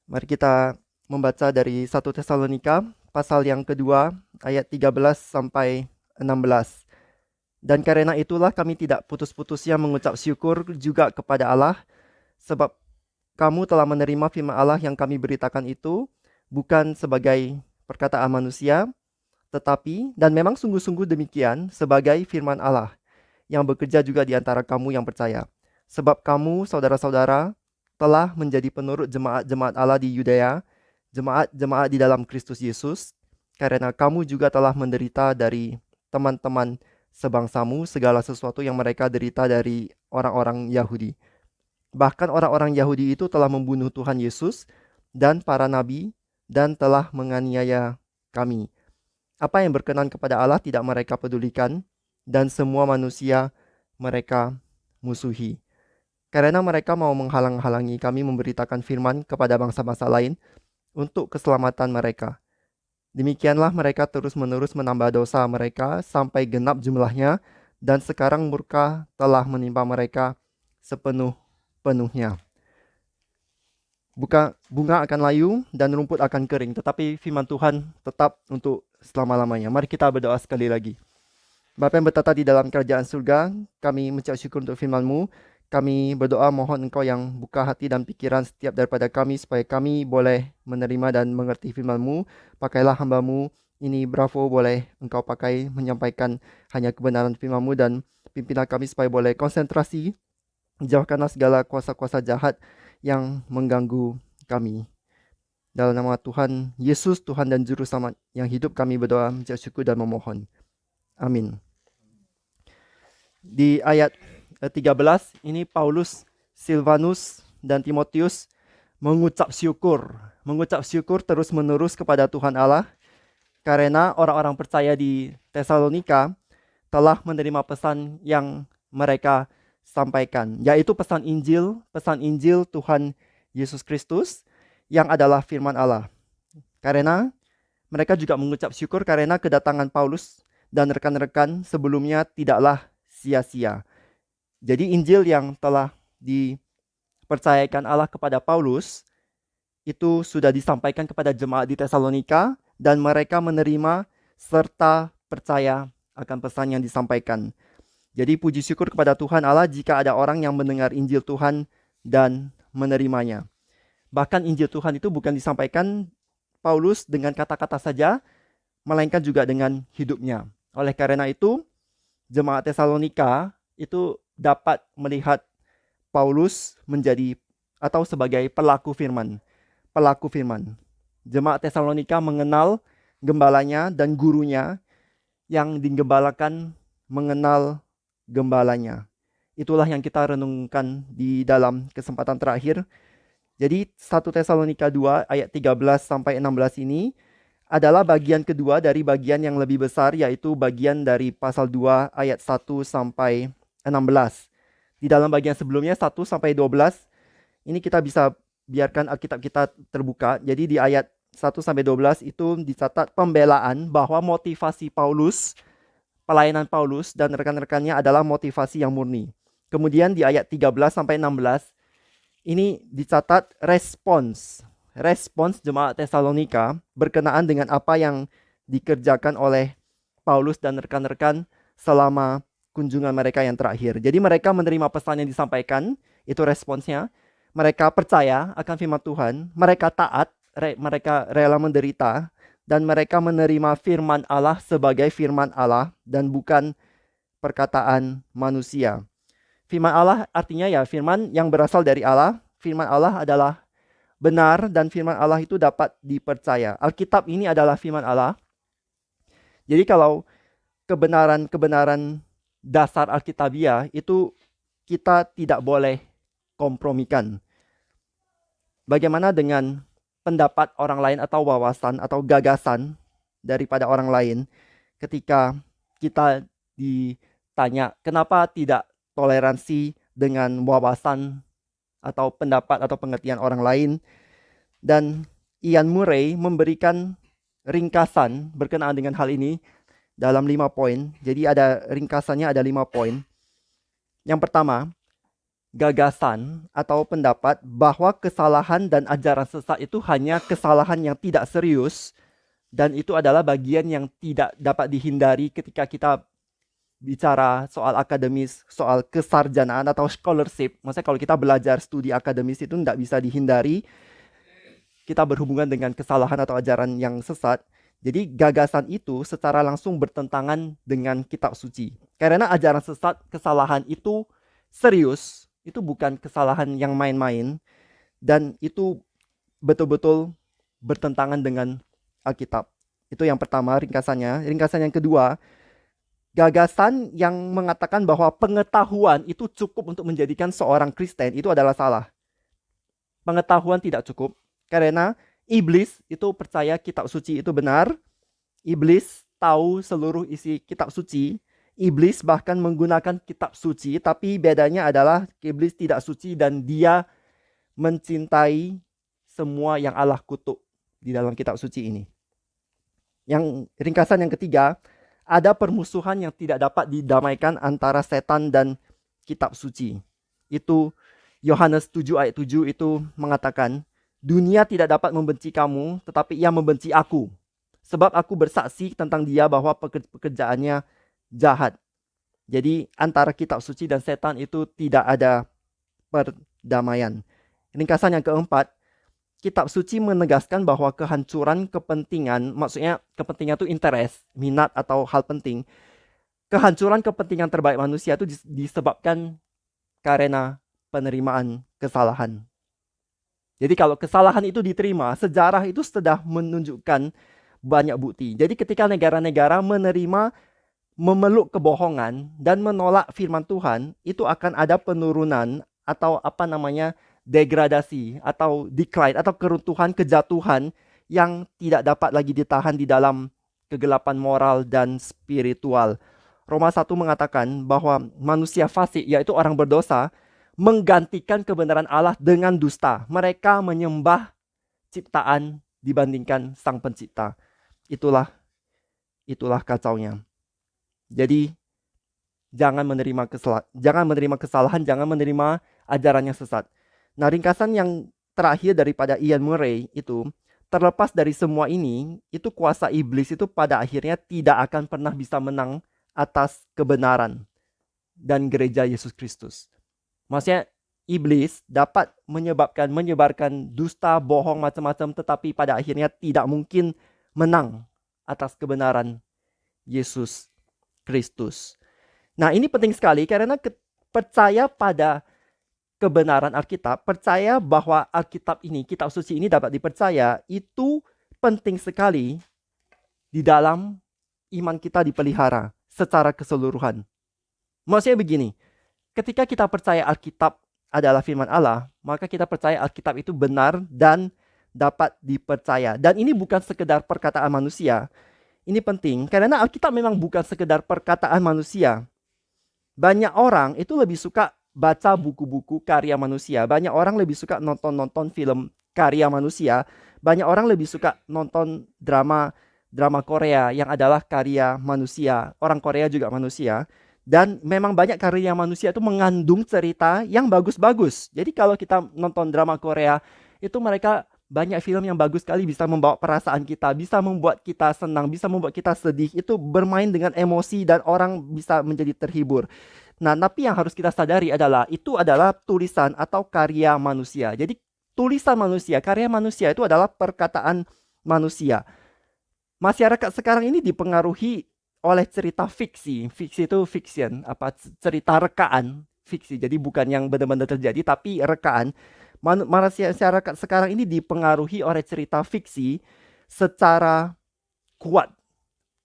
Mari kita membaca dari 1 Tesalonika pasal yang kedua ayat 13 sampai 16. Dan karena itulah kami tidak putus-putusnya mengucap syukur juga kepada Allah, sebab kamu telah menerima firman Allah yang kami beritakan itu bukan sebagai perkataan manusia, tetapi dan memang sungguh-sungguh demikian sebagai firman Allah yang bekerja juga di antara kamu yang percaya. Sebab kamu, saudara-saudara, telah menjadi penurut jemaat-jemaat Allah di Yudea, jemaat-jemaat di dalam Kristus Yesus, karena kamu juga telah menderita dari teman-teman sebangsamu segala sesuatu yang mereka derita dari orang-orang Yahudi. Bahkan orang-orang Yahudi itu telah membunuh Tuhan Yesus dan para nabi dan telah menganiaya kami. Apa yang berkenan kepada Allah tidak mereka pedulikan, dan semua manusia mereka musuhi. Karena mereka mau menghalang-halangi kami memberitakan firman kepada bangsa-bangsa lain untuk keselamatan mereka. Demikianlah mereka terus-menerus menambah dosa mereka sampai genap jumlahnya, dan sekarang murka telah menimpa mereka sepenuh-penuhnya. Bunga akan layu dan rumput akan kering, tetapi firman Tuhan tetap untuk selama-lamanya. Mari kita berdoa sekali lagi. Bapa yang bertata di dalam kerajaan surga, kami mengucap syukur untuk firman-Mu. Kami berdoa mohon Engkau yang buka hati dan pikiran setiap daripada kami supaya kami boleh menerima dan mengerti firman-Mu. Pakailah hamba-Mu ini Bravo boleh Engkau pakai menyampaikan hanya kebenaran firman-Mu, dan pimpinlah kami supaya boleh konsentrasi. Jauhkanlah segala kuasa-kuasa jahat yang mengganggu kami. Dalam nama Tuhan Yesus, Tuhan dan Juru Selamat yang hidup, kami berdoa, mengucap syukur dan memohon. Amin. Di ayat 13 ini Paulus, Silvanus, dan Timotius mengucap syukur terus-menerus kepada Tuhan Allah karena orang-orang percaya di Tesalonika telah menerima pesan yang mereka sampaikan, yaitu pesan Injil Tuhan Yesus Kristus yang adalah firman Allah. Karena mereka juga mengucap syukur karena kedatangan Paulus dan rekan-rekan sebelumnya tidaklah sia-sia. Jadi Injil yang telah dipercayakan Allah kepada Paulus itu sudah disampaikan kepada jemaat di Tesalonika, dan mereka menerima serta percaya akan pesan yang disampaikan. Jadi puji syukur kepada Tuhan Allah jika ada orang yang mendengar Injil Tuhan dan menerimanya. Bahkan Injil Tuhan itu bukan disampaikan Paulus dengan kata-kata saja, melainkan juga dengan hidupnya. Oleh karena itu, jemaat Tesalonika itu dapat melihat Paulus menjadi atau sebagai pelaku firman. Jemaat Tesalonika mengenal gembalanya dan gurunya, yang digembalakan mengenal gembalanya. Itulah yang kita renungkan di dalam kesempatan terakhir. Jadi 1 Tesalonika 2 ayat 13 sampai 16 ini adalah bagian kedua dari bagian yang lebih besar, yaitu bagian dari pasal 2 ayat 1 sampai 16. Di dalam bagian sebelumnya 1 sampai 12 ini kita bisa biarkan Alkitab kita terbuka. Jadi di ayat 1 sampai 12 itu dicatat pembelaan bahwa motivasi Paulus, pelayanan Paulus dan rekan-rekannya adalah motivasi yang murni. Kemudian di ayat 13 sampai 16 ini dicatat respons jemaat Tesalonika berkenaan dengan apa yang dikerjakan oleh Paulus dan rekan-rekan selama kunjungan mereka yang terakhir. Jadi mereka menerima pesan yang disampaikan, itu responsnya. Mereka percaya akan firman Tuhan, mereka taat, mereka rela menderita, dan mereka menerima firman Allah sebagai firman Allah dan bukan perkataan manusia. Firman Allah artinya ya firman yang berasal dari Allah. Firman Allah adalah benar dan firman Allah itu dapat dipercaya. Alkitab ini adalah firman Allah. Jadi kalau kebenaran dasar Alkitabiah itu kita tidak boleh kompromikan. Bagaimana dengan pendapat orang lain atau wawasan atau gagasan daripada orang lain ketika kita ditanya kenapa tidak toleransi dengan wawasan atau pendapat atau pengertian orang lain? Dan Ian Murray memberikan ringkasan berkenaan dengan hal ini dalam 5 poin. Jadi ada ringkasannya, ada 5 poin. Yang pertama, gagasan atau pendapat bahwa kesalahan dan ajaran sesat itu hanya kesalahan yang tidak serius, dan itu adalah bagian yang tidak dapat dihindari ketika kita bicara soal akademis, soal kesarjanaan atau scholarship. Maksudnya kalau kita belajar studi akademis itu tidak bisa dihindari kita berhubungan dengan kesalahan atau ajaran yang sesat. Jadi gagasan itu secara langsung bertentangan dengan kitab suci. Karena ajaran sesat, kesalahan itu serius, itu bukan kesalahan yang main-main, dan itu betul-betul bertentangan dengan Alkitab. Itu yang pertama ringkasannya. Ringkasan yang kedua, gagasan yang mengatakan bahwa pengetahuan itu cukup untuk menjadikan seorang Kristen itu adalah salah. Pengetahuan tidak cukup karena iblis itu percaya kitab suci itu benar. Iblis tahu seluruh isi kitab suci. Iblis bahkan menggunakan kitab suci, tapi bedanya adalah iblis tidak suci dan dia mencintai semua yang Allah kutuk di dalam kitab suci ini. Yang ringkasan yang ketiga, ada permusuhan yang tidak dapat didamaikan antara setan dan kitab suci. Itu Yohanes 7 ayat 7 itu mengatakan, dunia tidak dapat membenci kamu, tetapi ia membenci aku. Sebab aku bersaksi tentang dia bahwa pekerjaannya jahat. Jadi antara kitab suci dan setan itu tidak ada perdamaian. Ringkasan yang keempat, kitab suci menegaskan bahwa kehancuran kepentingan, maksudnya kepentingan itu interest, minat atau hal penting. Kehancuran kepentingan terbaik manusia itu disebabkan karena penerimaan kesalahan. Jadi kalau kesalahan itu diterima, sejarah itu sudah menunjukkan banyak bukti. Jadi ketika negara-negara memeluk kebohongan dan menolak firman Tuhan, itu akan ada penurunan atau degradasi atau decline atau keruntuhan, kejatuhan yang tidak dapat lagi ditahan di dalam kegelapan moral dan spiritual. Roma 1 mengatakan bahwa manusia fasik, yaitu orang berdosa, menggantikan kebenaran Allah dengan dusta. Mereka menyembah ciptaan dibandingkan Sang Pencipta. Itulah kacaunya. Jadi jangan menerima kesalahan, jangan menerima ajaran yang sesat. Nah, ringkasan yang terakhir daripada Ian Murray itu, terlepas dari semua ini, itu kuasa iblis itu pada akhirnya tidak akan pernah bisa menang atas kebenaran dan gereja Yesus Kristus. Maksudnya iblis dapat menyebarkan dusta, bohong, macam-macam, tetapi pada akhirnya tidak mungkin menang atas kebenaran Yesus Kristus. Nah, ini penting sekali karena percaya pada kebenaran Alkitab, percaya bahwa Alkitab ini, kitab suci ini dapat dipercaya, itu penting sekali di dalam iman kita dipelihara secara keseluruhan. Maksudnya begini, ketika kita percaya Alkitab adalah firman Allah, maka kita percaya Alkitab itu benar dan dapat dipercaya. Dan ini bukan sekedar perkataan manusia. Ini penting karena Alkitab memang bukan sekedar perkataan manusia. Banyak orang itu lebih suka baca buku-buku karya manusia. Banyak orang lebih suka nonton film karya manusia. Banyak orang lebih suka nonton drama Korea yang adalah karya manusia. Orang Korea juga manusia. Dan memang banyak karya manusia itu mengandung cerita yang bagus-bagus. Jadi kalau kita nonton drama Korea, itu mereka banyak film yang bagus sekali, bisa membawa perasaan kita, bisa membuat kita senang, bisa membuat kita sedih. Itu bermain dengan emosi dan orang bisa menjadi terhibur. Nah, tapi yang harus kita sadari adalah itu adalah tulisan atau karya manusia. Jadi tulisan manusia, karya manusia itu adalah perkataan manusia. Masyarakat sekarang ini dipengaruhi oleh cerita fiksi. Fiksi itu fiction, cerita rekaan fiksi. Jadi bukan yang benar-benar terjadi, tapi rekaan. Masyarakat sekarang ini dipengaruhi oleh cerita fiksi secara kuat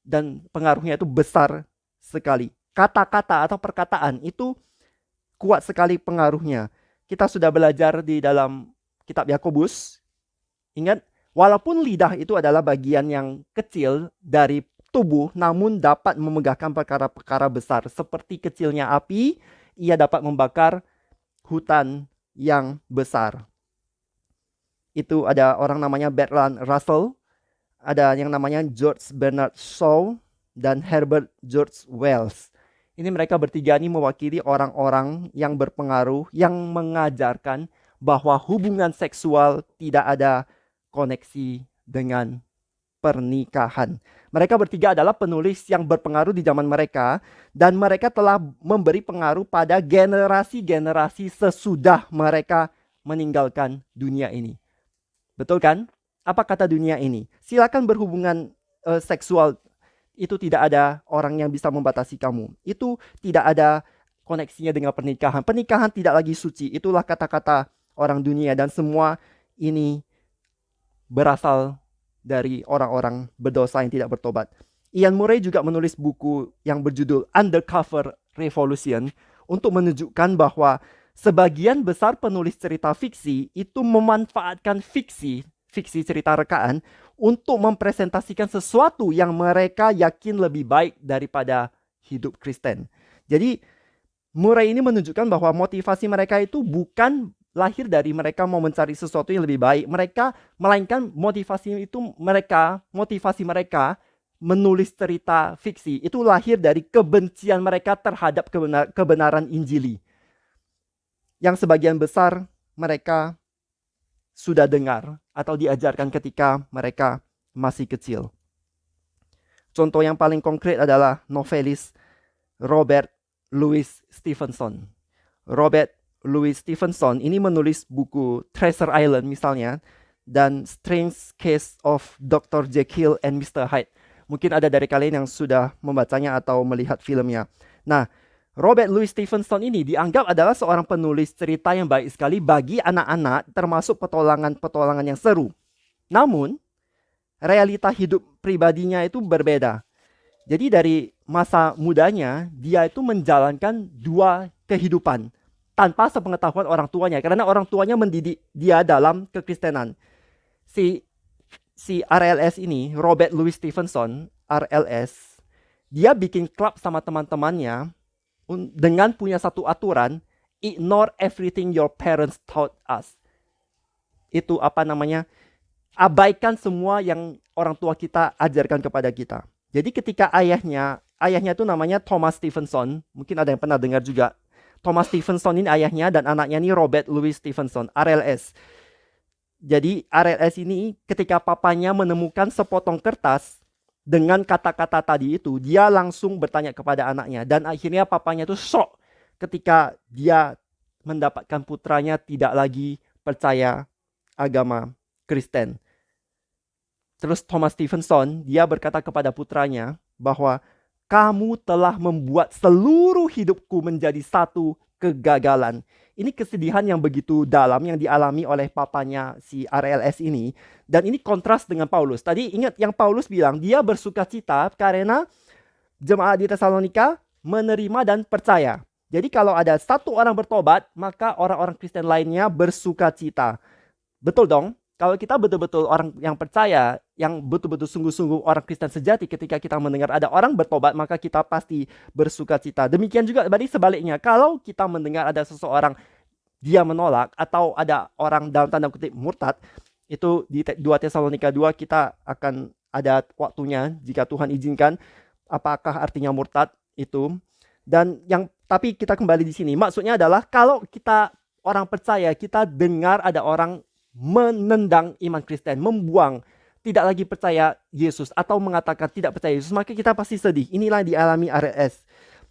dan pengaruhnya itu besar sekali. Kata-kata atau perkataan itu kuat sekali pengaruhnya. Kita sudah belajar di dalam kitab Yakobus. Ingat, walaupun lidah itu adalah bagian yang kecil dari tubuh, namun dapat memegahkan perkara-perkara besar. Seperti kecilnya api, ia dapat membakar hutan yang besar. Itu ada orang namanya Bertrand Russell, ada yang namanya George Bernard Shaw, dan Herbert George Wells. Ini mereka bertiga ini mewakili orang-orang yang berpengaruh, yang mengajarkan bahwa hubungan seksual tidak ada koneksi dengan pernikahan. Mereka bertiga adalah penulis yang berpengaruh di zaman mereka, dan mereka telah memberi pengaruh pada generasi-generasi sesudah mereka meninggalkan dunia ini. Betul kan? Apa kata dunia ini? Silakan berhubungan seksual, itu tidak ada orang yang bisa membatasi kamu. Itu tidak ada koneksinya dengan pernikahan. Pernikahan tidak lagi suci. Itulah kata-kata orang dunia, dan semua ini berasal dari orang-orang berdosa yang tidak bertobat. Ian Murray juga menulis buku yang berjudul Undercover Revolution untuk menunjukkan bahwa sebagian besar penulis cerita fiksi itu memanfaatkan fiksi cerita rekaan untuk mempresentasikan sesuatu yang mereka yakin lebih baik daripada hidup Kristen. Jadi Murray ini menunjukkan bahwa motivasi mereka itu bukan lahir dari mereka mau mencari sesuatu yang lebih baik. Melainkan motivasi mereka menulis cerita fiksi itu lahir dari kebencian mereka terhadap kebenaran Injili, yang sebagian besar mereka sudah dengar atau diajarkan ketika mereka masih kecil. Contoh yang paling konkret adalah novelis Robert Louis Stevenson. Robert Louis Stevenson ini menulis buku Treasure Island misalnya, dan Strange Case of Dr. Jekyll and Mr. Hyde. Mungkin ada dari kalian yang sudah membacanya atau melihat filmnya. Nah, Robert Louis Stevenson ini dianggap adalah seorang penulis cerita yang baik sekali bagi anak-anak, termasuk petualangan-petualangan yang seru. Namun, realita hidup pribadinya itu berbeda. Jadi dari masa mudanya, dia itu menjalankan dua kehidupan tanpa sepengetahuan orang tuanya, karena orang tuanya mendidik dia dalam kekristenan. Si RLS ini, Robert Louis Stevenson, RLS, dia bikin klub sama teman-temannya dengan punya satu aturan, ignore everything your parents taught us. Itu abaikan semua yang orang tua kita ajarkan kepada kita. Jadi ketika ayahnya itu namanya Thomas Stevenson, mungkin ada yang pernah dengar juga. Thomas Stevenson ini ayahnya, dan anaknya ini Robert Louis Stevenson, RLS. Jadi RLS ini ketika papanya menemukan sepotong kertas dengan kata-kata tadi itu, dia langsung bertanya kepada anaknya, dan akhirnya papanya itu shock ketika dia mendapatkan putranya tidak lagi percaya agama Kristen. Terus Thomas Stevenson, dia berkata kepada putranya bahwa kamu telah membuat seluruh hidupku menjadi satu kegagalan. Ini kesedihan yang begitu dalam yang dialami oleh papanya si RLS ini. Dan ini kontras dengan Paulus. Tadi ingat yang Paulus bilang, dia bersuka cita karena jemaat di Tesalonika menerima dan percaya. Jadi kalau ada satu orang bertobat, maka orang-orang Kristen lainnya bersuka cita. Betul dong? Kalau kita betul-betul orang yang percaya, yang betul-betul sungguh-sungguh orang Kristen sejati, ketika kita mendengar ada orang bertobat, maka kita pasti bersuka cita. Demikian juga sebaliknya, kalau kita mendengar ada seseorang dia menolak, atau ada orang dalam tanda kutip murtad, itu di 2 Tesalonika 2 kita akan ada waktunya jika Tuhan izinkan, apakah artinya murtad itu. Tapi kita kembali di sini. Maksudnya adalah kalau kita orang percaya, kita dengar ada orang menendang iman Kristen, membuang, tidak lagi percaya Yesus, atau mengatakan tidak percaya Yesus, maka kita pasti sedih. Inilah yang dialami RLS.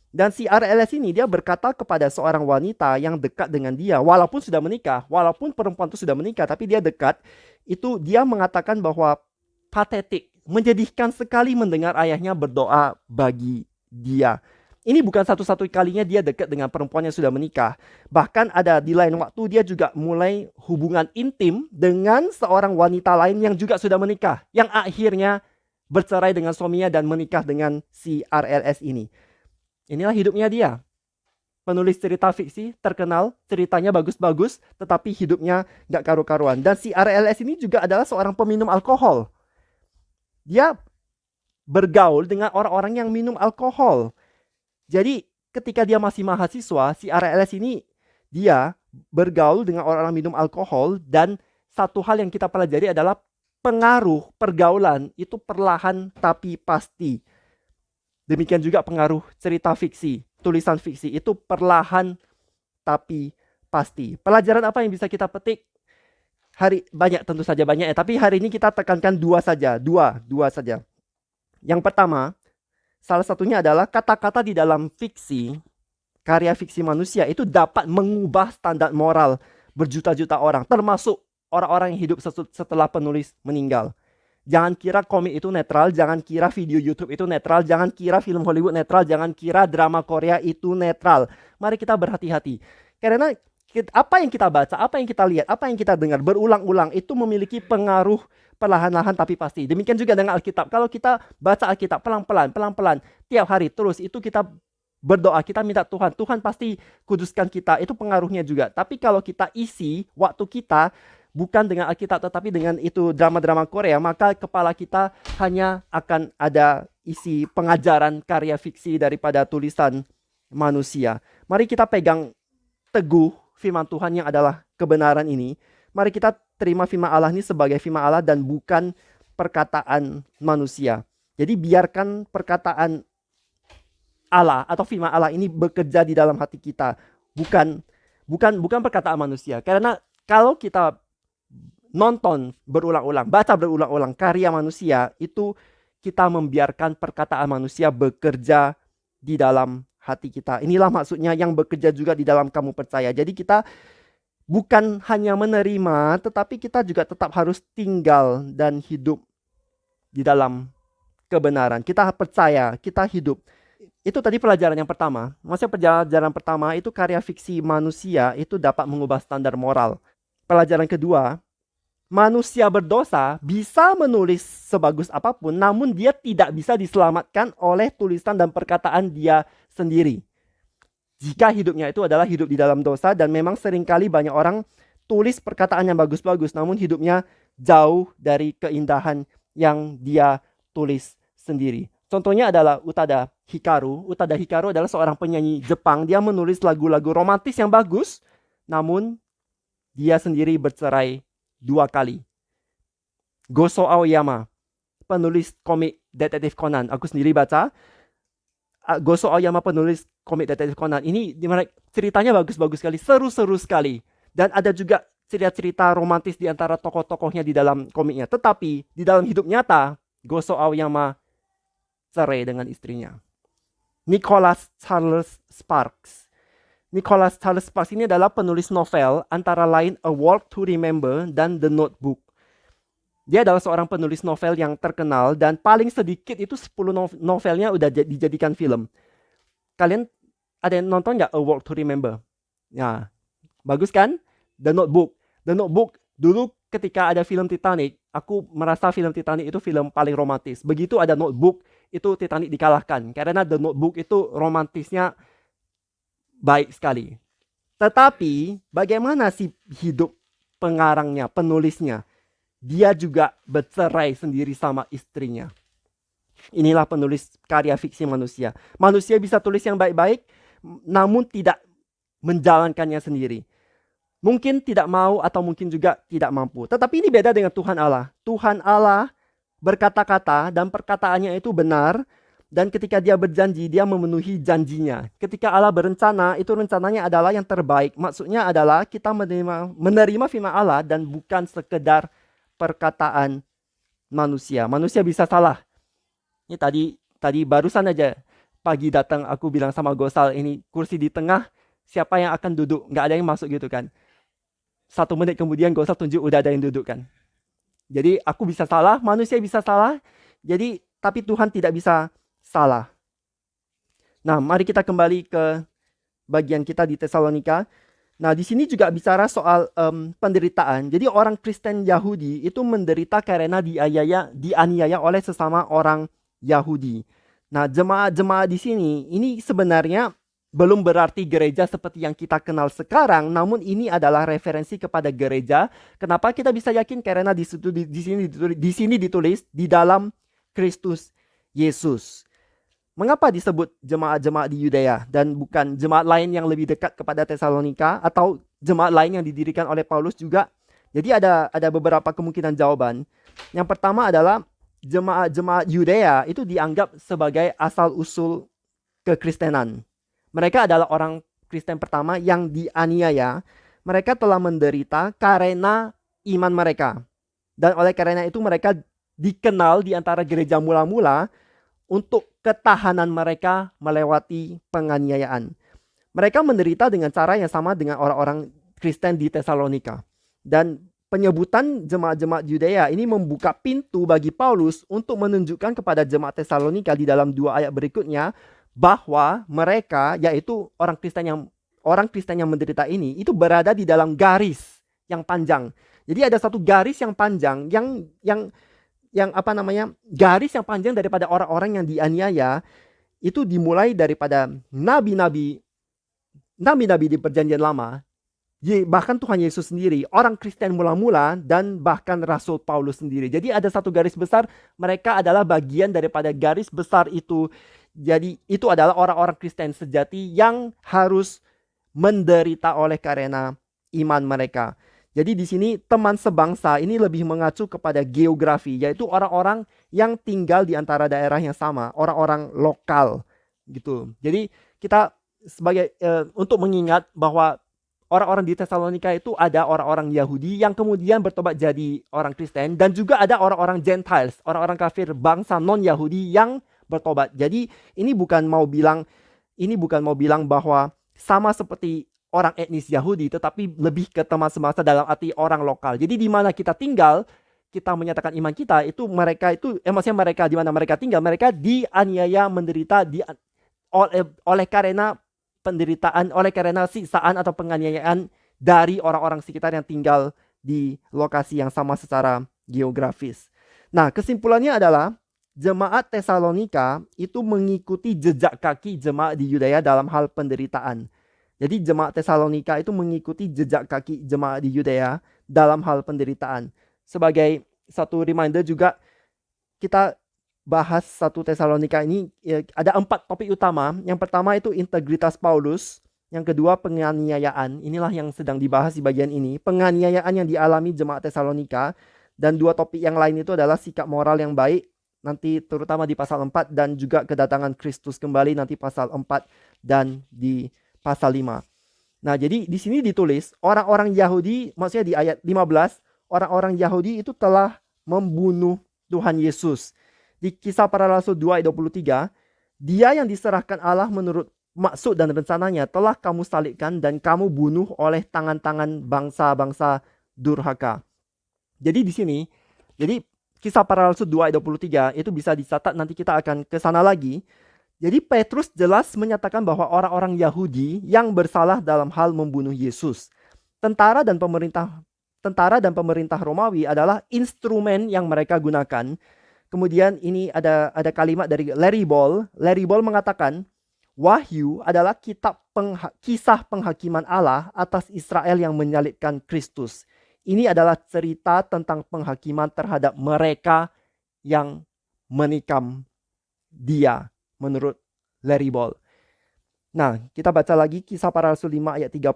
Dan si RLS ini dia berkata kepada seorang wanita yang dekat dengan dia, walaupun sudah menikah, walaupun perempuan itu sudah menikah, tapi dia dekat, itu dia mengatakan bahwa patetik, menyedihkan sekali mendengar ayahnya berdoa bagi dia. Ini bukan satu-satu kalinya dia dekat dengan perempuan yang sudah menikah. Bahkan ada di lain waktu dia juga mulai hubungan intim dengan seorang wanita lain yang juga sudah menikah, yang akhirnya bercerai dengan suaminya dan menikah dengan si RLS ini. Inilah hidupnya dia. Penulis cerita fiksi, terkenal, ceritanya bagus-bagus, tetapi hidupnya gak karu-karuan. Dan si RLS ini juga adalah seorang peminum alkohol. Dia bergaul dengan orang-orang yang minum alkohol. Jadi ketika dia masih mahasiswa, si RLS ini dia bergaul dengan orang-orang minum alkohol, dan satu hal yang kita pelajari adalah pengaruh pergaulan itu perlahan tapi pasti. Demikian juga pengaruh cerita fiksi. tulisan fiksi itu perlahan tapi pasti. Pelajaran apa yang bisa kita petik? Banyak, tentu saja banyak ya, tapi hari ini kita tekankan dua saja. Dua saja. Yang pertama, salah satunya adalah kata-kata di dalam fiksi, karya fiksi manusia itu dapat mengubah standar moral berjuta-juta orang, termasuk orang-orang yang hidup setelah penulis meninggal. Jangan kira komik itu netral, jangan kira video YouTube itu netral, jangan kira film Hollywood netral, jangan kira drama Korea itu netral. Mari kita berhati-hati. Karena apa yang kita baca, apa yang kita lihat, apa yang kita dengar berulang-ulang itu memiliki pengaruh perlahan-lahan tapi pasti. Demikian juga dengan Alkitab. Kalau kita baca Alkitab pelan-pelan, tiap hari terus, itu kita berdoa, kita minta Tuhan pasti kuduskan kita, itu pengaruhnya juga. Tapi kalau kita isi waktu kita bukan dengan Alkitab tetapi dengan itu drama-drama Korea, maka kepala kita hanya akan ada isi pengajaran karya fiksi daripada tulisan manusia. Mari kita pegang teguh firman Tuhan yang adalah kebenaran ini. Mari kita terima firman Allah ini sebagai firman Allah dan bukan perkataan manusia. Jadi biarkan perkataan Allah atau firman Allah ini bekerja di dalam hati kita, bukan perkataan manusia. Karena kalau kita nonton berulang-ulang, baca berulang-ulang karya manusia, itu kita membiarkan perkataan manusia bekerja di dalam hati kita. Inilah maksudnya yang bekerja juga di dalam kamu percaya. Jadi kita bukan hanya menerima, tetapi kita juga tetap harus tinggal dan hidup di dalam kebenaran. Kita percaya, kita hidup. Itu tadi pelajaran yang pertama. Maksudnya pelajaran pertama itu karya fiksi manusia itu dapat mengubah standar moral. Pelajaran kedua, manusia berdosa bisa menulis sebagus apapun, namun dia tidak bisa diselamatkan oleh tulisan dan perkataan dia sendiri. Jika hidupnya itu adalah hidup di dalam dosa, dan memang seringkali banyak orang tulis perkataan yang bagus-bagus, namun hidupnya jauh dari keindahan yang dia tulis sendiri. Contohnya adalah Utada Hikaru. Utada Hikaru adalah seorang penyanyi Jepang. Dia menulis lagu-lagu romantis yang bagus, namun dia sendiri bercerai 2 kali. Goso Aoyama, penulis komik Detektif Conan. Aku sendiri baca. Goso Aoyama, penulis komik Detektif Conan. Ini ceritanya bagus-bagus sekali, seru-seru sekali. Dan ada juga cerita-cerita romantis di antara tokoh-tokohnya di dalam komiknya. Tetapi di dalam hidup nyata, Goso Aoyama cerai dengan istrinya. Nicholas Charles Sparks. Nicholas Charles Sparks ini adalah penulis novel antara lain A Walk to Remember dan The Notebook. Dia adalah seorang penulis novel yang terkenal dan paling sedikit itu 10 novelnya udah dijadikan film. Kalian ada yang nonton nggak A Walk to Remember? Ya, bagus kan? The Notebook. The Notebook dulu ketika ada film Titanic, aku merasa film Titanic itu film paling romantis. Begitu ada Notebook, itu Titanic dikalahkan. Karena The Notebook itu romantisnya baik sekali. Tetapi bagaimana sih hidup pengarangnya, penulisnya? Dia juga bercerai sendiri sama istrinya. Inilah penulis karya fiksi manusia. Manusia bisa tulis yang baik-baik, namun tidak menjalankannya sendiri. Mungkin tidak mau atau mungkin juga tidak mampu. Tetapi ini beda dengan Tuhan Allah. Tuhan Allah berkata-kata dan perkataannya itu benar. Dan ketika dia berjanji, dia memenuhi janjinya. Ketika Allah berencana, itu rencananya adalah yang terbaik. Maksudnya adalah kita menerima firman Allah dan bukan sekedar perkataan manusia. Manusia bisa salah. Ini tadi barusan aja pagi datang aku bilang sama Gosal, ini kursi di tengah, siapa yang akan duduk? Nggak ada yang masuk gitu kan. 1 menit kemudian Gosal tunjuk udah ada yang duduk kan. Jadi aku bisa salah, manusia bisa salah. Jadi tapi Tuhan tidak bisa salah. Nah, mari kita kembali ke bagian kita di Tesalonika. Nah, di sini juga bicara soal penderitaan. Jadi orang Kristen Yahudi itu menderita karena dianiaya oleh sesama orang Yahudi. Nah, jemaat-jemaat di sini ini sebenarnya belum berarti gereja seperti yang kita kenal sekarang, namun ini adalah referensi kepada gereja. Kenapa kita bisa yakin? Karena di sini ditulis di dalam Kristus Yesus. Mengapa disebut jemaat-jemaat di Yudea dan bukan jemaat lain yang lebih dekat kepada Tesalonika atau jemaat lain yang didirikan oleh Paulus juga? Jadi ada beberapa kemungkinan jawaban. Yang pertama adalah jemaat-jemaat Yudea itu dianggap sebagai asal-usul kekristenan. Mereka adalah orang Kristen pertama yang dianiaya. Mereka telah menderita karena iman mereka. Dan oleh karena itu mereka dikenal di antara gereja mula-mula untuk ketahanan mereka melewati penganiayaan. Mereka menderita dengan cara yang sama dengan orang-orang Kristen di Tesalonika. Dan penyebutan jemaat-jemaat Yudea ini membuka pintu bagi Paulus untuk menunjukkan kepada jemaat Tesalonika di dalam 2 ayat berikutnya bahwa mereka, yaitu orang Kristen yang menderita ini, itu berada di dalam garis yang panjang. Jadi ada satu garis yang panjang garis yang panjang daripada orang-orang yang dianiaya itu dimulai daripada nabi-nabi di perjanjian lama, bahkan Tuhan Yesus sendiri, orang Kristen mula-mula, dan bahkan Rasul Paulus sendiri. Jadi ada satu garis besar, mereka adalah bagian daripada garis besar itu. Jadi itu adalah orang-orang Kristen sejati yang harus menderita oleh karena iman mereka. Jadi di sini teman sebangsa ini lebih mengacu kepada geografi, yaitu orang-orang yang tinggal di antara daerah yang sama, orang-orang lokal gitu. Jadi kita sebagai untuk mengingat bahwa orang-orang di Tesalonika itu ada orang-orang Yahudi yang kemudian bertobat jadi orang Kristen, dan juga ada orang-orang Gentiles, orang-orang kafir bangsa non-Yahudi yang bertobat. Jadi ini bukan mau bilang bahwa sama seperti orang etnis Yahudi, tetapi lebih ke teman sebangsa dalam arti orang lokal. Jadi di mana kita tinggal, kita menyatakan iman kita, itu mereka itu maksudnya mereka di mana mereka tinggal, mereka dianiaya, menderita oleh karena penderitaan, oleh karena siksaan atau penganiayaan dari orang-orang sekitar yang tinggal di lokasi yang sama secara geografis. Nah, kesimpulannya adalah jemaat Tesalonika itu mengikuti jejak kaki jemaat di Yudea dalam hal penderitaan. Jadi jemaat Tesalonika itu mengikuti jejak kaki jemaat di Yudea dalam hal penderitaan. Sebagai satu reminder juga, kita bahas 1 Tesalonika ini ada 4 topik utama. Yang pertama itu integritas Paulus. Yang kedua penganiayaan. Inilah yang sedang dibahas di bagian ini. Penganiayaan yang dialami jemaat Tesalonika. Dan 2 topik yang lain itu adalah sikap moral yang baik, nanti terutama di pasal 4, dan juga kedatangan Kristus kembali nanti pasal 4 dan di pasal 5. Nah, jadi di sini ditulis orang-orang Yahudi, maksudnya di ayat 15, orang-orang Yahudi itu telah membunuh Tuhan Yesus. Di Kisah Para Rasul 2 ayat 23, dia yang diserahkan Allah menurut maksud dan rencananya telah kamu salibkan dan kamu bunuh oleh tangan-tangan bangsa-bangsa durhaka. Jadi di sini, jadi Kisah Para Rasul 2 ayat 23 itu bisa dicatat, nanti kita akan ke sana lagi. Jadi Petrus jelas menyatakan bahwa orang-orang Yahudi yang bersalah dalam hal membunuh Yesus. Tentara dan pemerintah Romawi adalah instrumen yang mereka gunakan. Kemudian ini ada kalimat dari Larry Ball. Larry Ball mengatakan, Wahyu adalah kisah penghakiman Allah atas Israel yang menyalibkan Kristus. Ini adalah cerita tentang penghakiman terhadap mereka yang menikam dia, menurut Larry Ball. Nah, kita baca lagi Kisah Para Rasul 5 ayat 30.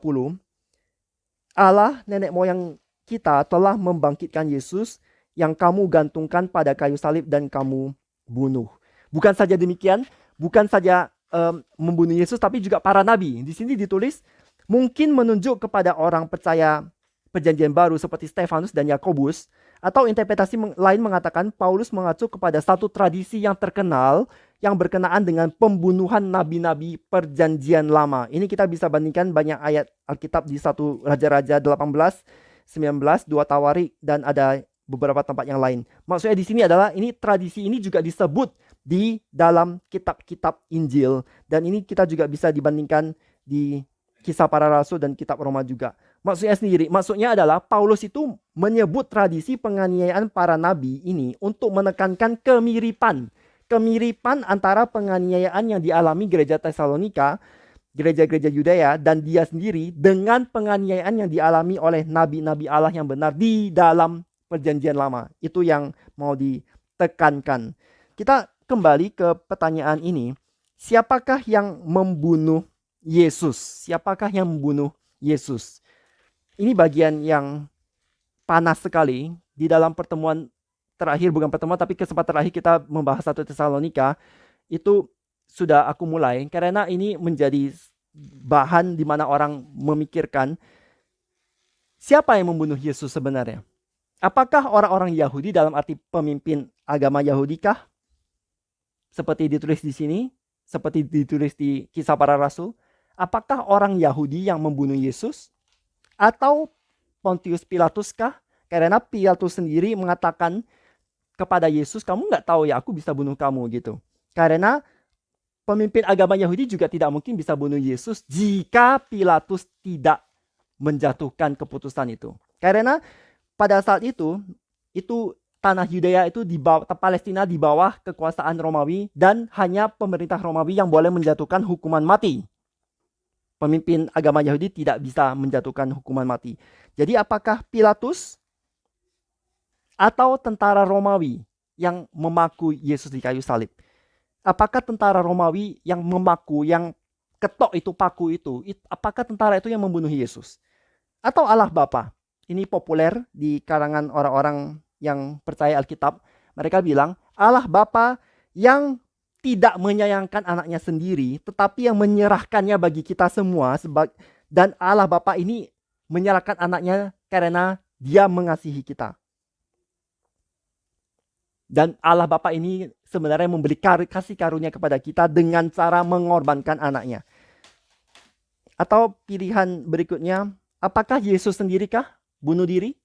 Allah nenek moyang kita telah membangkitkan Yesus yang kamu gantungkan pada kayu salib dan kamu bunuh. Bukan saja demikian, bukan saja membunuh Yesus, tapi juga para nabi. Di sini ditulis mungkin menunjuk kepada orang percaya Perjanjian Baru seperti Stefanus dan Yakobus, atau interpretasi lain mengatakan Paulus mengacu kepada satu tradisi yang terkenal yang berkenaan dengan pembunuhan nabi-nabi Perjanjian Lama. Ini kita bisa bandingkan banyak ayat Alkitab di 1 Raja-Raja 18, 19, 2 Tawarik, dan ada beberapa tempat yang lain. Maksudnya di sini adalah tradisi ini juga disebut di dalam kitab-kitab Injil, dan ini kita juga bisa dibandingkan di Kisah Para Rasul dan kitab Roma juga. Maksudnya adalah Paulus itu menyebut tradisi penganiayaan para nabi ini untuk menekankan kemiripan antara penganiayaan yang dialami gereja Tesalonika, gereja-gereja Yudea, dan dia sendiri dengan penganiayaan yang dialami oleh nabi-nabi Allah yang benar di dalam Perjanjian Lama. Itu yang mau ditekankan. Kita kembali ke pertanyaan ini. Siapakah yang membunuh Yesus? Siapakah yang membunuh Yesus? Ini bagian yang panas sekali. Di dalam pertemuan terakhir, bukan pertemuan tapi kesempatan terakhir kita membahas 1 Tesalonika, itu sudah aku mulai karena ini menjadi bahan di mana orang memikirkan siapa yang membunuh Yesus sebenarnya. Apakah orang-orang Yahudi dalam arti pemimpin agama Yahudi kah? Seperti ditulis di sini, seperti ditulis di Kisah Para Rasul. Apakah orang Yahudi yang membunuh Yesus? Atau Pontius Pilatus kah? Karena Pilatus sendiri mengatakan kepada Yesus, kamu nggak tahu ya aku bisa bunuh kamu gitu. Karena pemimpin agama Yahudi juga tidak mungkin bisa bunuh Yesus jika Pilatus tidak menjatuhkan keputusan itu. Karena pada saat itu tanah Yudea itu di bawah, Palestina di bawah kekuasaan Romawi dan hanya pemerintah Romawi yang boleh menjatuhkan hukuman mati. Pemimpin agama Yahudi tidak bisa menjatuhkan hukuman mati. Jadi apakah Pilatus atau tentara Romawi yang memaku Yesus di kayu salib? Apakah tentara Romawi yang memaku, yang ketok itu paku itu, apakah tentara itu yang membunuh Yesus? Atau Allah Bapa? Ini populer di kalangan orang-orang yang percaya Alkitab. Mereka bilang Allah Bapa yang tidak menyayangkan anaknya sendiri, tetapi yang menyerahkannya bagi kita semua. Dan Allah Bapa ini menyerahkan anaknya karena dia mengasihi kita. Dan Allah Bapa ini sebenarnya memberi kasih karunia kepada kita dengan cara mengorbankan anaknya. Atau pilihan berikutnya, apakah Yesus sendiri-kah bunuh diri?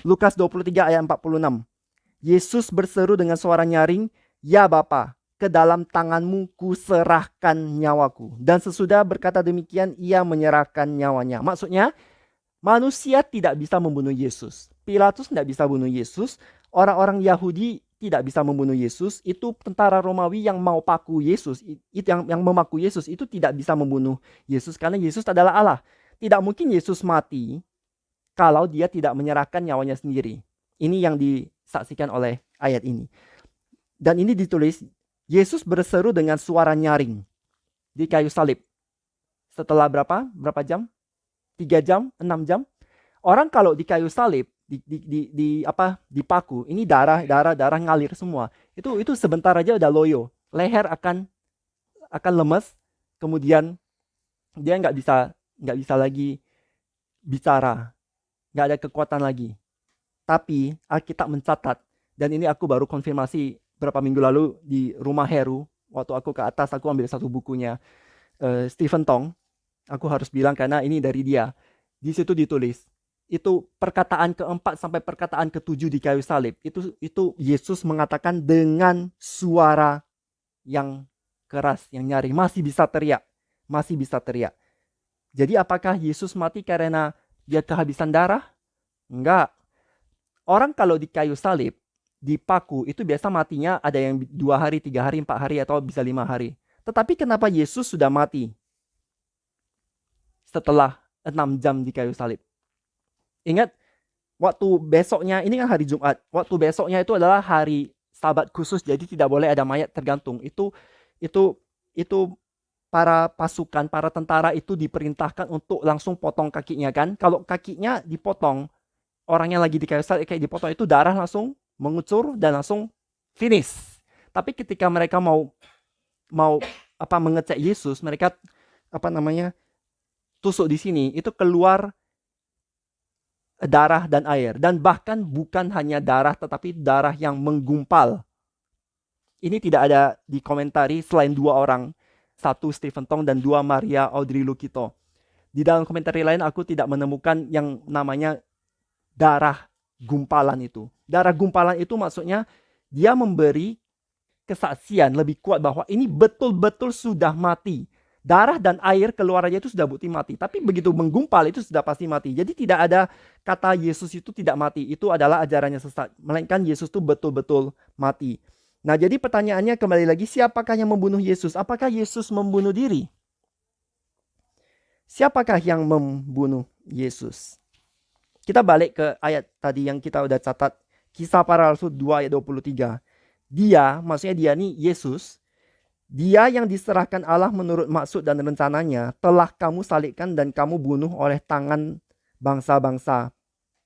Lukas 23 ayat 46. Yesus berseru dengan suara nyaring, "Ya Bapa, ke dalam tanganmu kuserahkan nyawaku." Dan sesudah berkata demikian, ia menyerahkan nyawanya. Maksudnya, manusia tidak bisa membunuh Yesus. Pilatus tidak bisa bunuh Yesus. Orang-orang Yahudi tidak bisa membunuh Yesus. Itu tentara Romawi yang mau paku Yesus, yang memaku Yesus itu tidak bisa membunuh Yesus karena Yesus adalah Allah. Tidak mungkin Yesus mati kalau dia tidak menyerahkan nyawanya sendiri. Ini yang disaksikan oleh ayat ini. Dan ini ditulis, Yesus berseru dengan suara nyaring di kayu salib. Setelah berapa jam? 3 jam, 6 jam. Orang kalau di kayu salib dipaku, ini darah ngalir semua. Itu sebentar aja udah loyo. Leher akan lemes, kemudian dia nggak bisa lagi bicara, nggak ada kekuatan lagi. Tapi Alkitab mencatat, dan ini aku baru konfirmasi beberapa minggu lalu di rumah Heru, waktu aku ke atas aku ambil satu bukunya Stephen Tong. Aku harus bilang karena ini dari dia. Di situ ditulis, itu perkataan keempat sampai perkataan ketujuh di kayu salib. Itu Yesus mengatakan dengan suara yang keras, yang nyaring, masih bisa teriak. Jadi apakah Yesus mati karena dia kehabisan darah? Enggak. Orang kalau di kayu salib, dipaku, itu biasa matinya ada yang 2 hari, 3 hari, 4 hari, atau bisa 5 hari. Tetapi kenapa Yesus sudah mati setelah 6 jam di kayu salib? Ingat, waktu besoknya, ini kan hari Jumat, waktu besoknya itu adalah hari Sabat khusus, jadi tidak boleh ada mayat tergantung. Itu para pasukan, para tentara itu diperintahkan untuk langsung potong kakinya kan. Kalau kakinya dipotong, orangnya lagi di kayu salib kayak dipotong, itu darah langsung mengucur dan langsung finish. Tapi ketika mereka mau mengecek Yesus, mereka tusuk di sini, itu keluar darah dan air, dan bahkan bukan hanya darah tetapi darah yang menggumpal. Ini tidak ada dikomentari selain 2 orang, 1 Stephen Tong dan 2 Maria Audrey Lukito. Di dalam komentari lain aku tidak menemukan yang namanya darah gumpalan itu. Darah gumpalan itu maksudnya dia memberi kesaksian lebih kuat bahwa ini betul-betul sudah mati. Darah dan air keluar aja itu sudah bukti mati. Tapi begitu menggumpal itu sudah pasti mati. Jadi tidak ada kata Yesus itu tidak mati. Itu adalah ajarannya sesat. Melainkan Yesus itu betul-betul mati. Nah, jadi pertanyaannya kembali lagi, siapakah yang membunuh Yesus? Apakah Yesus membunuh diri? Siapakah yang membunuh Yesus? Kita balik ke ayat tadi yang kita udah catat. Kisah Para Rasul 2 ayat 23. Maksudnya dia nih Yesus, dia yang diserahkan Allah menurut maksud dan rencananya telah kamu salibkan dan kamu bunuh oleh tangan bangsa-bangsa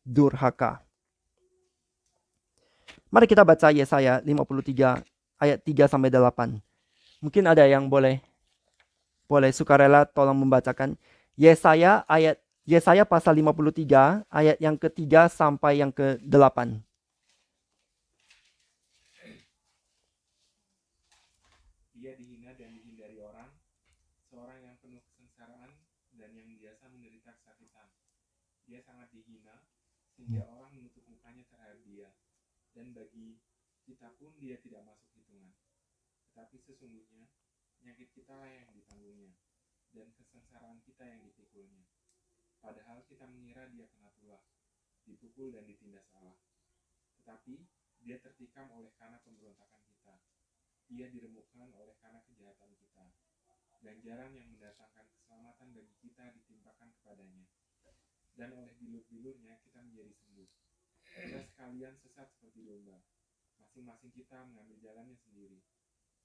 durhaka. Mari kita baca Yesaya 53 ayat 3-8. Mungkin ada yang boleh sukarela tolong membacakan Yesaya pasal 53 ayat yang ketiga sampai yang ke-8. Dia dihina dan dihindari orang, seorang yang penuh kesengsaraan dan yang biasa menderita kesakitan. Dia sangat dihina sehingga orang menutup mukanya terhadap dia, dan bagi kita pun dia tidak masuk hitungan. Tetapi sesungguhnya penyakit kita yang ditanggungnya, dan kesengsaraan kita yang dipikulnya. Padahal kita mengira dia kena tulah, dipukul dan ditindas Allah. Tetapi dia tertikam oleh karena pemberontakan kita. Ia diremukkan oleh karena kejahatan kita. Ganjaran yang mendatangkan keselamatan bagi kita ditimpakan kepadanya. Dan oleh bilur-bilurnya kita menjadi sembuh. Kita sekalian sesat seperti domba. Masing-masing kita mengambil jalannya sendiri.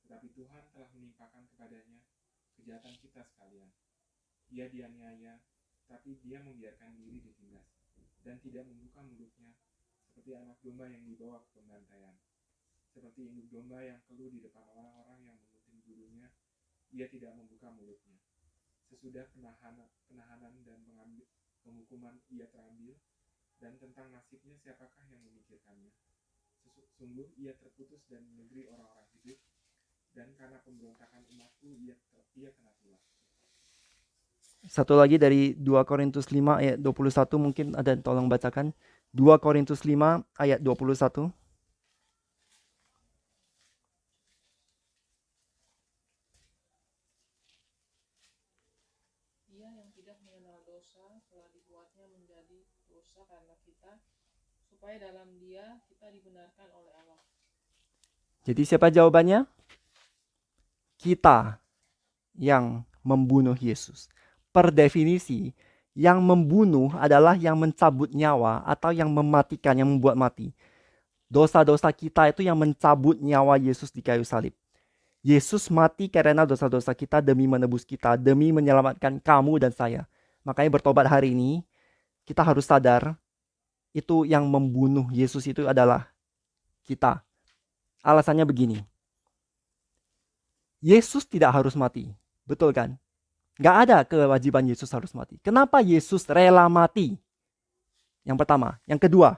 Tetapi Tuhan telah menimpakan kepadanya kejahatan kita sekalian. Ia dianiaya, tapi dia membiarkan diri ditindas, dan tidak membuka mulutnya, seperti anak domba yang dibawa ke pembantaian. Seperti induk domba yang keluh di depan orang-orang yang mengutin bulunya, ia tidak membuka mulutnya. Sesudah penahanan dan penghukuman ia terambil, dan tentang nasibnya siapakah yang memikirkannya? Sungguh ia terputus dari negeri orang-orang hidup, dan karena pemberontakan umatku ia kena tulah. Satu lagi dari 2 Korintus 5 ayat 21, mungkin ada tolong bacakan. 2 Korintus 5 ayat 21. Ia yang tidak mengenal dosa telah dibuatnya menjadi dosa karena kita, supaya dalam dia kita dibenarkan oleh Allah. Jadi siapa jawabannya? Kita yang membunuh Yesus. Per definisi, yang membunuh adalah yang mencabut nyawa atau yang mematikan, yang membuat mati. Dosa-dosa kita itu yang mencabut nyawa Yesus di kayu salib. Yesus mati karena dosa-dosa kita demi menebus kita, demi menyelamatkan kamu dan saya. Makanya bertobat hari ini, kita harus sadar itu yang membunuh Yesus itu adalah kita. Alasannya begini. Yesus tidak harus mati. Betul kan? Gak ada kewajiban Yesus harus mati. Kenapa Yesus rela mati? Yang pertama. Yang kedua,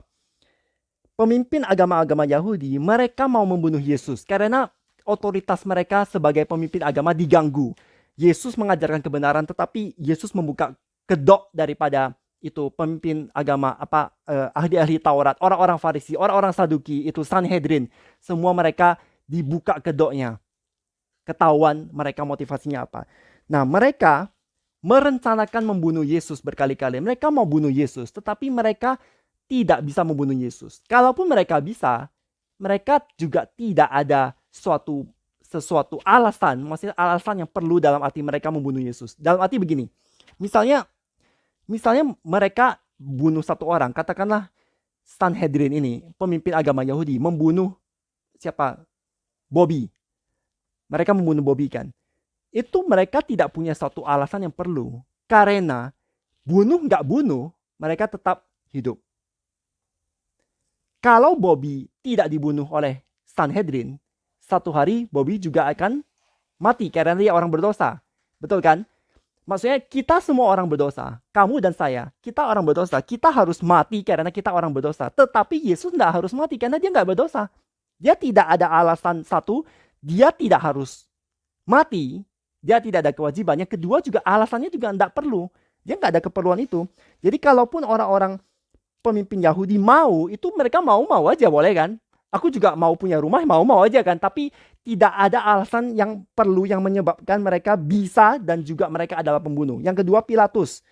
pemimpin agama-agama Yahudi, mereka mau membunuh Yesus karena otoritas mereka sebagai pemimpin agama diganggu. Yesus mengajarkan kebenaran, tetapi Yesus membuka kedok daripada itu pemimpin agama, ahli-ahli Taurat, orang-orang Farisi, orang-orang Saduki, itu Sanhedrin. Semua mereka dibuka kedoknya. Ketahuan mereka motivasinya apa. Nah, mereka merencanakan membunuh Yesus berkali-kali. Mereka mau bunuh Yesus, tetapi mereka tidak bisa membunuh Yesus. Kalaupun mereka bisa, mereka juga tidak ada sesuatu alasan, maksudnya alasan yang perlu dalam arti mereka membunuh Yesus. Dalam arti begini, misalnya mereka bunuh satu orang, katakanlah Sanhedrin ini, pemimpin agama Yahudi, membunuh siapa? Bobby. Mereka membunuh Bobby kan. Itu mereka tidak punya suatu alasan yang perlu. Karena bunuh nggak bunuh, mereka tetap hidup. Kalau Bobby tidak dibunuh oleh Sanhedrin, satu hari Bobby juga akan mati karena dia orang berdosa. Betul kan? Maksudnya kita semua orang berdosa. Kamu dan saya, kita orang berdosa. Kita harus mati karena kita orang berdosa. Tetapi Yesus tidak harus mati karena dia nggak berdosa. Dia tidak ada alasan satu, dia tidak harus mati. Dia tidak ada kewajibannya. Kedua juga alasannya juga tidak perlu. Dia nggak ada keperluan itu. Jadi kalaupun orang-orang pemimpin Yahudi mau, itu mereka mau aja boleh kan. Aku juga mau punya rumah, mau aja kan. Tapi tidak ada alasan yang perlu yang menyebabkan mereka bisa dan juga mereka adalah pembunuh. Yang kedua Pilatus.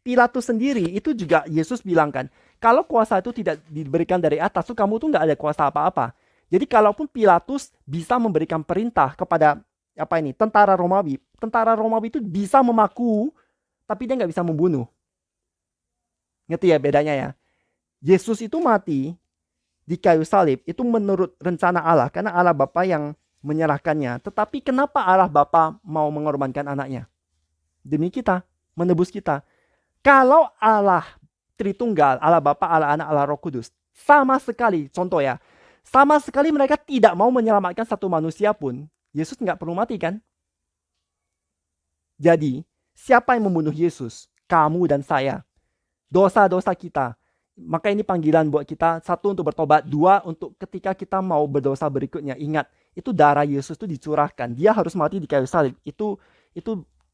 Pilatus sendiri itu juga Yesus bilang kan, kalau kuasa itu tidak diberikan dari atas, tuh kamu tuh nggak ada kuasa apa-apa. Jadi kalaupun Pilatus bisa memberikan perintah kepada tentara Romawi itu bisa memaku, tapi dia nggak bisa membunuh. Ngerti ya bedanya ya? Yesus itu mati di kayu salib itu menurut rencana Allah, karena Allah Bapa yang menyerahkannya. Tetapi kenapa Allah Bapa mau mengorbankan anaknya? Demi kita, menebus kita. Kalau Allah Tritunggal, Allah Bapa, Allah Anak, Allah Roh Kudus, sama sekali, contoh ya, sama sekali mereka tidak mau menyelamatkan satu manusia pun, Yesus nggak perlu mati kan? Jadi, siapa yang membunuh Yesus? Kamu dan saya. Dosa-dosa kita. Maka ini panggilan buat kita, satu untuk bertobat, dua untuk ketika kita mau berdosa berikutnya. Ingat, itu darah Yesus itu dicurahkan. Dia harus mati di kayu salib. Itu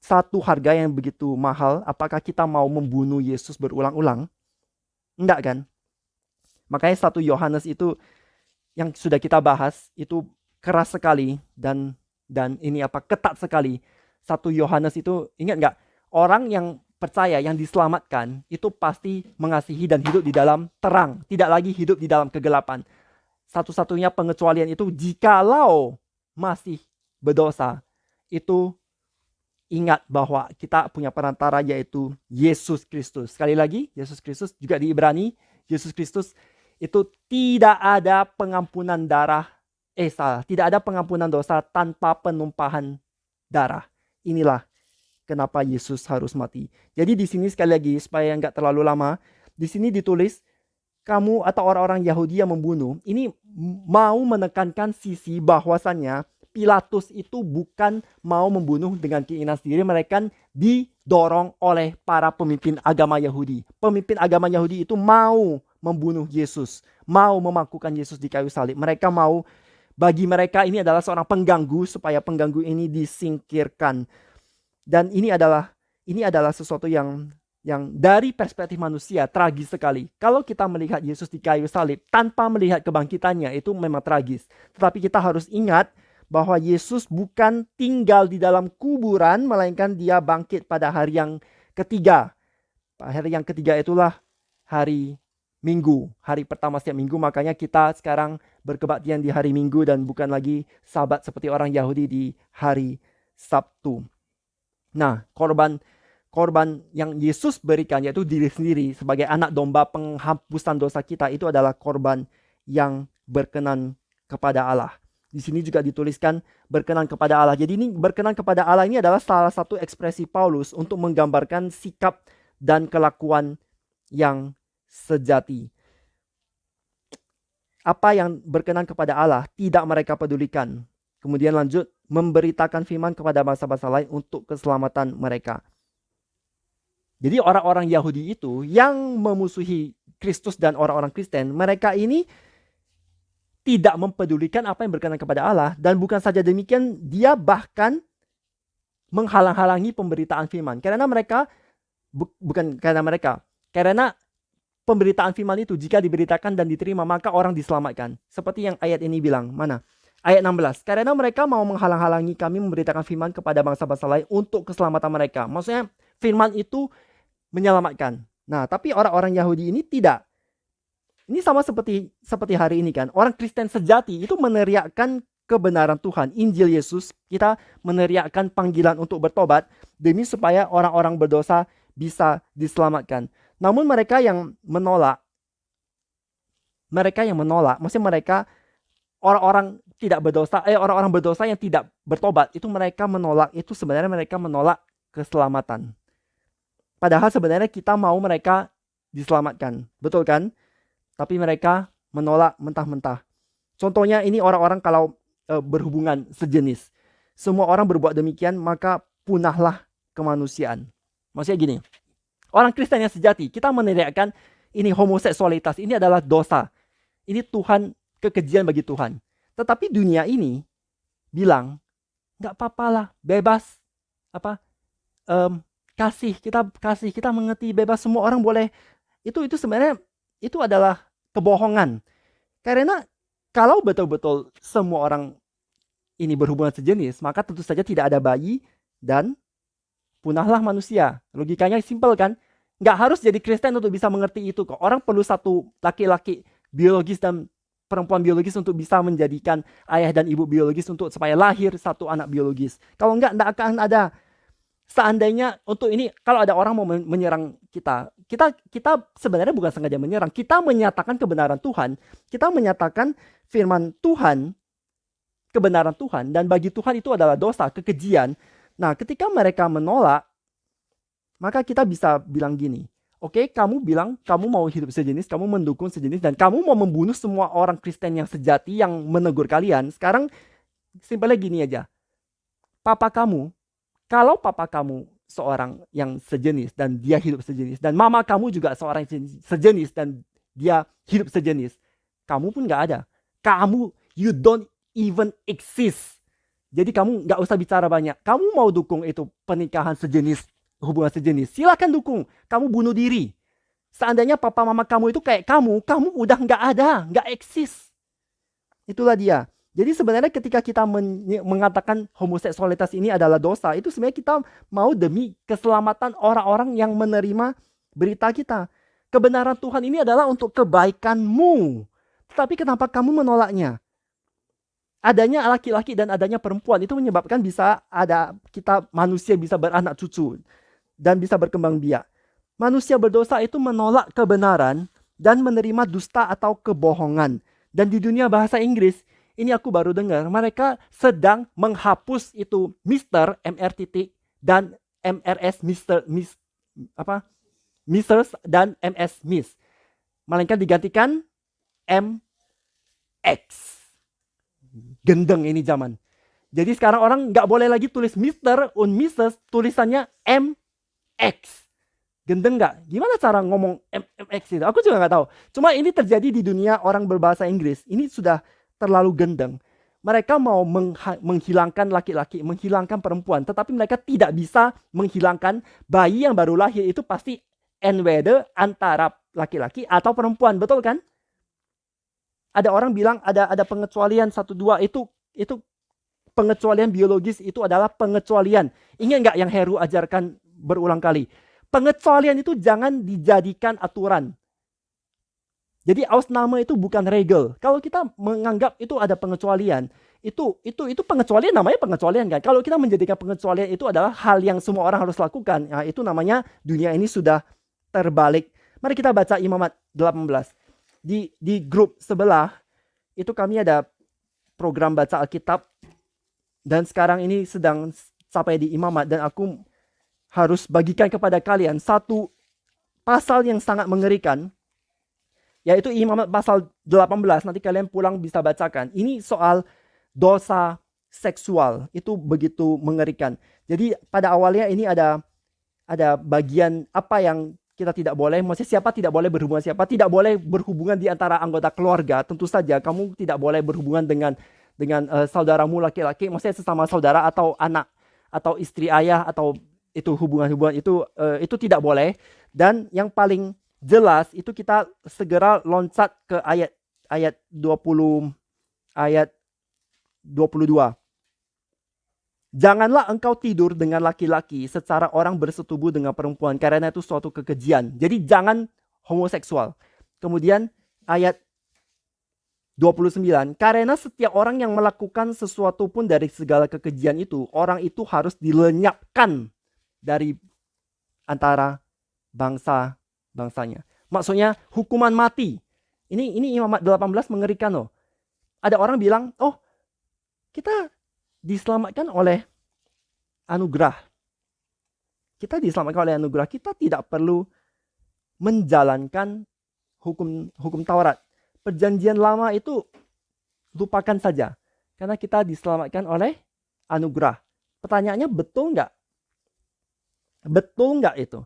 satu harga yang begitu mahal. Apakah kita mau membunuh Yesus berulang-ulang? Enggak kan? Makanya 1 Yohanes itu yang sudah kita bahas itu keras sekali dan ini ketat sekali. 1 Yohanes itu, ingat nggak? Orang yang percaya, yang diselamatkan itu pasti mengasihi dan hidup di dalam terang, tidak lagi hidup di dalam kegelapan. Satu-satunya pengecualian itu jikalau masih berdosa, itu ingat bahwa kita punya perantara, yaitu Yesus Kristus. Sekali lagi, Yesus Kristus, juga di Ibrani, Yesus Kristus itu tidak ada pengampunan darah, tidak ada pengampunan dosa tanpa penumpahan darah. Inilah kenapa Yesus harus mati. Jadi di sini sekali lagi, supaya nggak terlalu lama, di sini ditulis, kamu atau orang-orang Yahudi yang membunuh, ini mau menekankan sisi bahwasannya Pilatus itu bukan mau membunuh dengan keinginan sendiri, mereka didorong oleh para pemimpin agama Yahudi. Pemimpin agama Yahudi itu mau membunuh Yesus, mau memakukan Yesus di kayu salib. Mereka mau, bagi mereka ini adalah seorang pengganggu, supaya pengganggu ini disingkirkan. Dan ini adalah sesuatu yang dari perspektif manusia tragis sekali. Kalau kita melihat Yesus di kayu salib tanpa melihat kebangkitannya, itu memang tragis. Tetapi kita harus ingat bahwa Yesus bukan tinggal di dalam kuburan, melainkan dia bangkit pada hari yang ketiga. Hari yang ketiga itulah hari Minggu, hari pertama setiap minggu. Makanya kita sekarang berkebaktian di hari Minggu dan bukan lagi Sabat seperti orang Yahudi di hari Sabtu. Nah, korban yang Yesus berikan, yaitu diri sendiri sebagai anak domba penghapusan dosa kita, itu adalah korban yang berkenan kepada Allah. Di sini juga dituliskan berkenan kepada Allah. Jadi ini berkenan kepada Allah ini adalah salah satu ekspresi Paulus untuk menggambarkan sikap dan kelakuan yang sejati. Apa yang berkenan kepada Allah tidak mereka pedulikan. Kemudian lanjut, memberitakan firman kepada bangsa-bangsa lain untuk keselamatan mereka. Jadi orang-orang Yahudi itu yang memusuhi Kristus dan orang-orang Kristen, mereka ini tidak mempedulikan apa yang berkenan kepada Allah. Dan bukan saja demikian, dia bahkan menghalang-halangi pemberitaan firman. Karena pemberitaan firman itu jika diberitakan dan diterima, maka orang diselamatkan. Seperti yang ayat ini bilang, mana? Ayat 16. Karena mereka mau menghalang-halangi kami memberitakan firman kepada bangsa-bangsa lain untuk keselamatan mereka. Maksudnya firman itu menyelamatkan. Nah, tapi orang-orang Yahudi ini tidak. Ini sama seperti hari ini kan. Orang Kristen sejati itu meneriakkan kebenaran Tuhan, Injil Yesus. Kita meneriakkan panggilan untuk bertobat demi supaya orang-orang berdosa bisa diselamatkan. Namun mereka yang menolak, maksudnya mereka orang-orang tidak berdosa, orang-orang berdosa yang tidak bertobat, itu mereka menolak, itu sebenarnya mereka menolak keselamatan. Padahal sebenarnya kita mau mereka diselamatkan, betul kan? Tapi mereka menolak mentah-mentah. Contohnya ini orang-orang kalau berhubungan sejenis. Semua orang berbuat demikian, maka punahlah kemanusiaan. Maksudnya gini, orang Kristen yang sejati, kita meneriakkan ini homoseksualitas, ini adalah dosa. Ini kekejian bagi Tuhan. Tetapi dunia ini bilang, gak apa-apalah, bebas. Kita mengerti, bebas, semua orang boleh. Itu sebenarnya itu adalah kebohongan. Karena kalau betul-betul semua orang ini berhubungan sejenis, maka tentu saja tidak ada bayi dan punahlah manusia. Logikanya simpel kan? Nggak harus jadi Kristen untuk bisa mengerti itu kok. Orang perlu satu laki-laki biologis dan perempuan biologis untuk bisa menjadikan ayah dan ibu biologis supaya lahir satu anak biologis. Kalau nggak akan ada. Seandainya untuk ini, kalau ada orang mau menyerang kita sebenarnya bukan sengaja menyerang. Kita menyatakan kebenaran Tuhan. Kita menyatakan firman Tuhan, kebenaran Tuhan. Dan bagi Tuhan itu adalah dosa, kekejian. Nah, ketika mereka menolak, maka kita bisa bilang gini, oke, kamu bilang kamu mau hidup sejenis, kamu mendukung sejenis, dan kamu mau membunuh semua orang Kristen yang sejati yang menegur kalian. Sekarang simpelnya gini aja, papa kamu, kalau papa kamu seorang yang sejenis dan dia hidup sejenis, dan mama kamu juga seorang sejenis dan dia hidup sejenis, kamu pun nggak ada. Kamu, you don't even exist. Jadi kamu nggak usah bicara banyak. Kamu mau dukung itu pernikahan sejenis, hubungan sejenis, silakan dukung. Kamu bunuh diri. Seandainya papa mama kamu itu kayak kamu udah nggak ada, nggak eksis. Itulah dia. Jadi sebenarnya ketika kita mengatakan homoseksualitas ini adalah dosa, itu sebenarnya kita mau demi keselamatan orang-orang yang menerima berita kita. Kebenaran Tuhan ini adalah untuk kebaikanmu. Tetapi kenapa kamu menolaknya? Adanya laki-laki dan adanya perempuan itu menyebabkan bisa ada kita manusia bisa beranak cucu dan bisa berkembang biak. Manusia berdosa itu menolak kebenaran dan menerima dusta atau kebohongan. Dan di dunia bahasa Inggris, ini aku baru dengar, mereka sedang menghapus itu Mr. MR titik dan MRS Mrs. dan MS Miss. Melainkan digantikan MX. Gendeng ini zaman. Jadi sekarang orang nggak boleh lagi tulis Mr. und Mrs. tulisannya MX. Gendeng nggak? Gimana cara ngomong MX itu? Aku juga nggak tahu. Cuma ini terjadi di dunia orang berbahasa Inggris. Ini sudah terlalu gendeng. Mereka mau menghilangkan laki-laki, menghilangkan perempuan. Tetapi mereka tidak bisa menghilangkan bayi yang baru lahir itu pasti NWD antara laki-laki atau perempuan. Betul kan? Ada orang bilang ada pengecualian 1-2 itu pengecualian biologis itu adalah pengecualian. Ingat nggak yang Heru ajarkan berulang kali? Pengecualian itu jangan dijadikan aturan. Jadi Ausnahme itu bukan regel. Kalau kita menganggap itu ada pengecualian, itu pengecualian namanya pengecualian kan. Kalau kita menjadikan pengecualian itu adalah hal yang semua orang harus lakukan, nah, itu namanya dunia ini sudah terbalik. Mari kita baca Imamat 18. Di grup sebelah itu kami ada program baca Alkitab dan sekarang ini sedang sampai di Imamat dan aku harus bagikan kepada kalian satu pasal yang sangat mengerikan, yaitu Imamat pasal 18. Nanti kalian pulang bisa bacakan. Ini soal dosa seksual. Itu begitu mengerikan. Jadi pada awalnya ini ada bagian apa yang kita tidak boleh. Maksudnya siapa tidak boleh berhubungan siapa. Tidak boleh berhubungan di antara anggota keluarga. Tentu saja kamu tidak boleh berhubungan dengan saudaramu laki-laki. Maksudnya sesama saudara atau anak atau istri ayah atau itu hubungan-hubungan itu tidak boleh. Dan yang paling jelas itu kita segera loncat ke ayat 20 ayat 22. Janganlah engkau tidur dengan laki-laki secara orang bersetubuh dengan perempuan karena itu suatu kekejian. Jadi jangan homoseksual. Kemudian ayat 29, karena setiap orang yang melakukan sesuatu pun dari segala kekejian itu, orang itu harus dilenyapkan dari antara bangsa-bangsanya. Maksudnya hukuman mati. Ini Imamat 18 mengerikan loh. Ada orang bilang, oh kita diselamatkan oleh anugerah. Kita diselamatkan oleh anugerah. Kita tidak perlu menjalankan hukum Taurat. Perjanjian lama itu lupakan saja. Karena kita diselamatkan oleh anugerah. Pertanyaannya betul nggak? Betul nggak itu?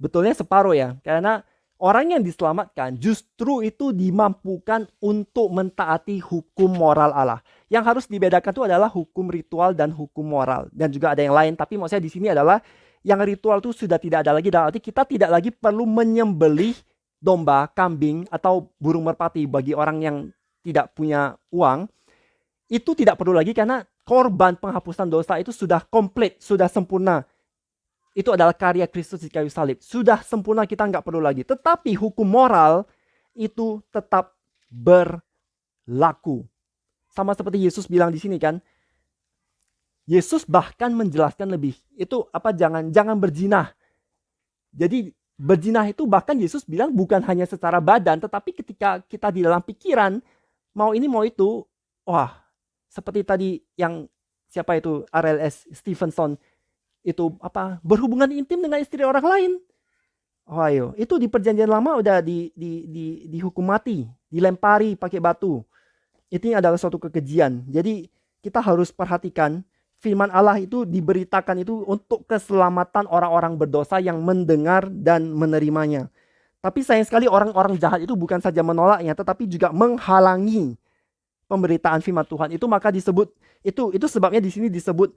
Betulnya separuh ya. Karena orang yang diselamatkan justru itu dimampukan untuk mentaati hukum moral Allah. Yang harus dibedakan itu adalah hukum ritual dan hukum moral. Dan juga ada yang lain. Tapi maksudnya di sini adalah yang ritual itu sudah tidak ada lagi. Dalam arti kita tidak lagi perlu menyembelih domba, kambing, atau burung merpati bagi orang yang tidak punya uang. Itu tidak perlu lagi karena korban penghapusan dosa itu sudah komplit, sudah sempurna. Itu adalah karya Kristus di kayu salib. Sudah sempurna, kita nggak perlu lagi. Tetapi hukum moral itu tetap berlaku. Sama seperti Yesus bilang di sini kan. Yesus bahkan menjelaskan lebih. Itu apa? Jangan berzina. Jadi berzina itu bahkan Yesus bilang bukan hanya secara badan, tetapi ketika kita di dalam pikiran, mau ini mau itu, wah, seperti tadi yang siapa itu RLS Stevenson itu apa berhubungan intim dengan istri orang lain. Oh ayo, itu di perjanjian lama udah dihukum mati, dilempari pakai batu. Itu adalah suatu kekejian. Jadi kita harus perhatikan firman Allah itu diberitakan itu untuk keselamatan orang-orang berdosa yang mendengar dan menerimanya. Tapi sayang sekali orang-orang jahat itu bukan saja menolaknya, tetapi juga menghalangi pemberitaan firman Tuhan itu. Maka disebut itu sebabnya di sini disebut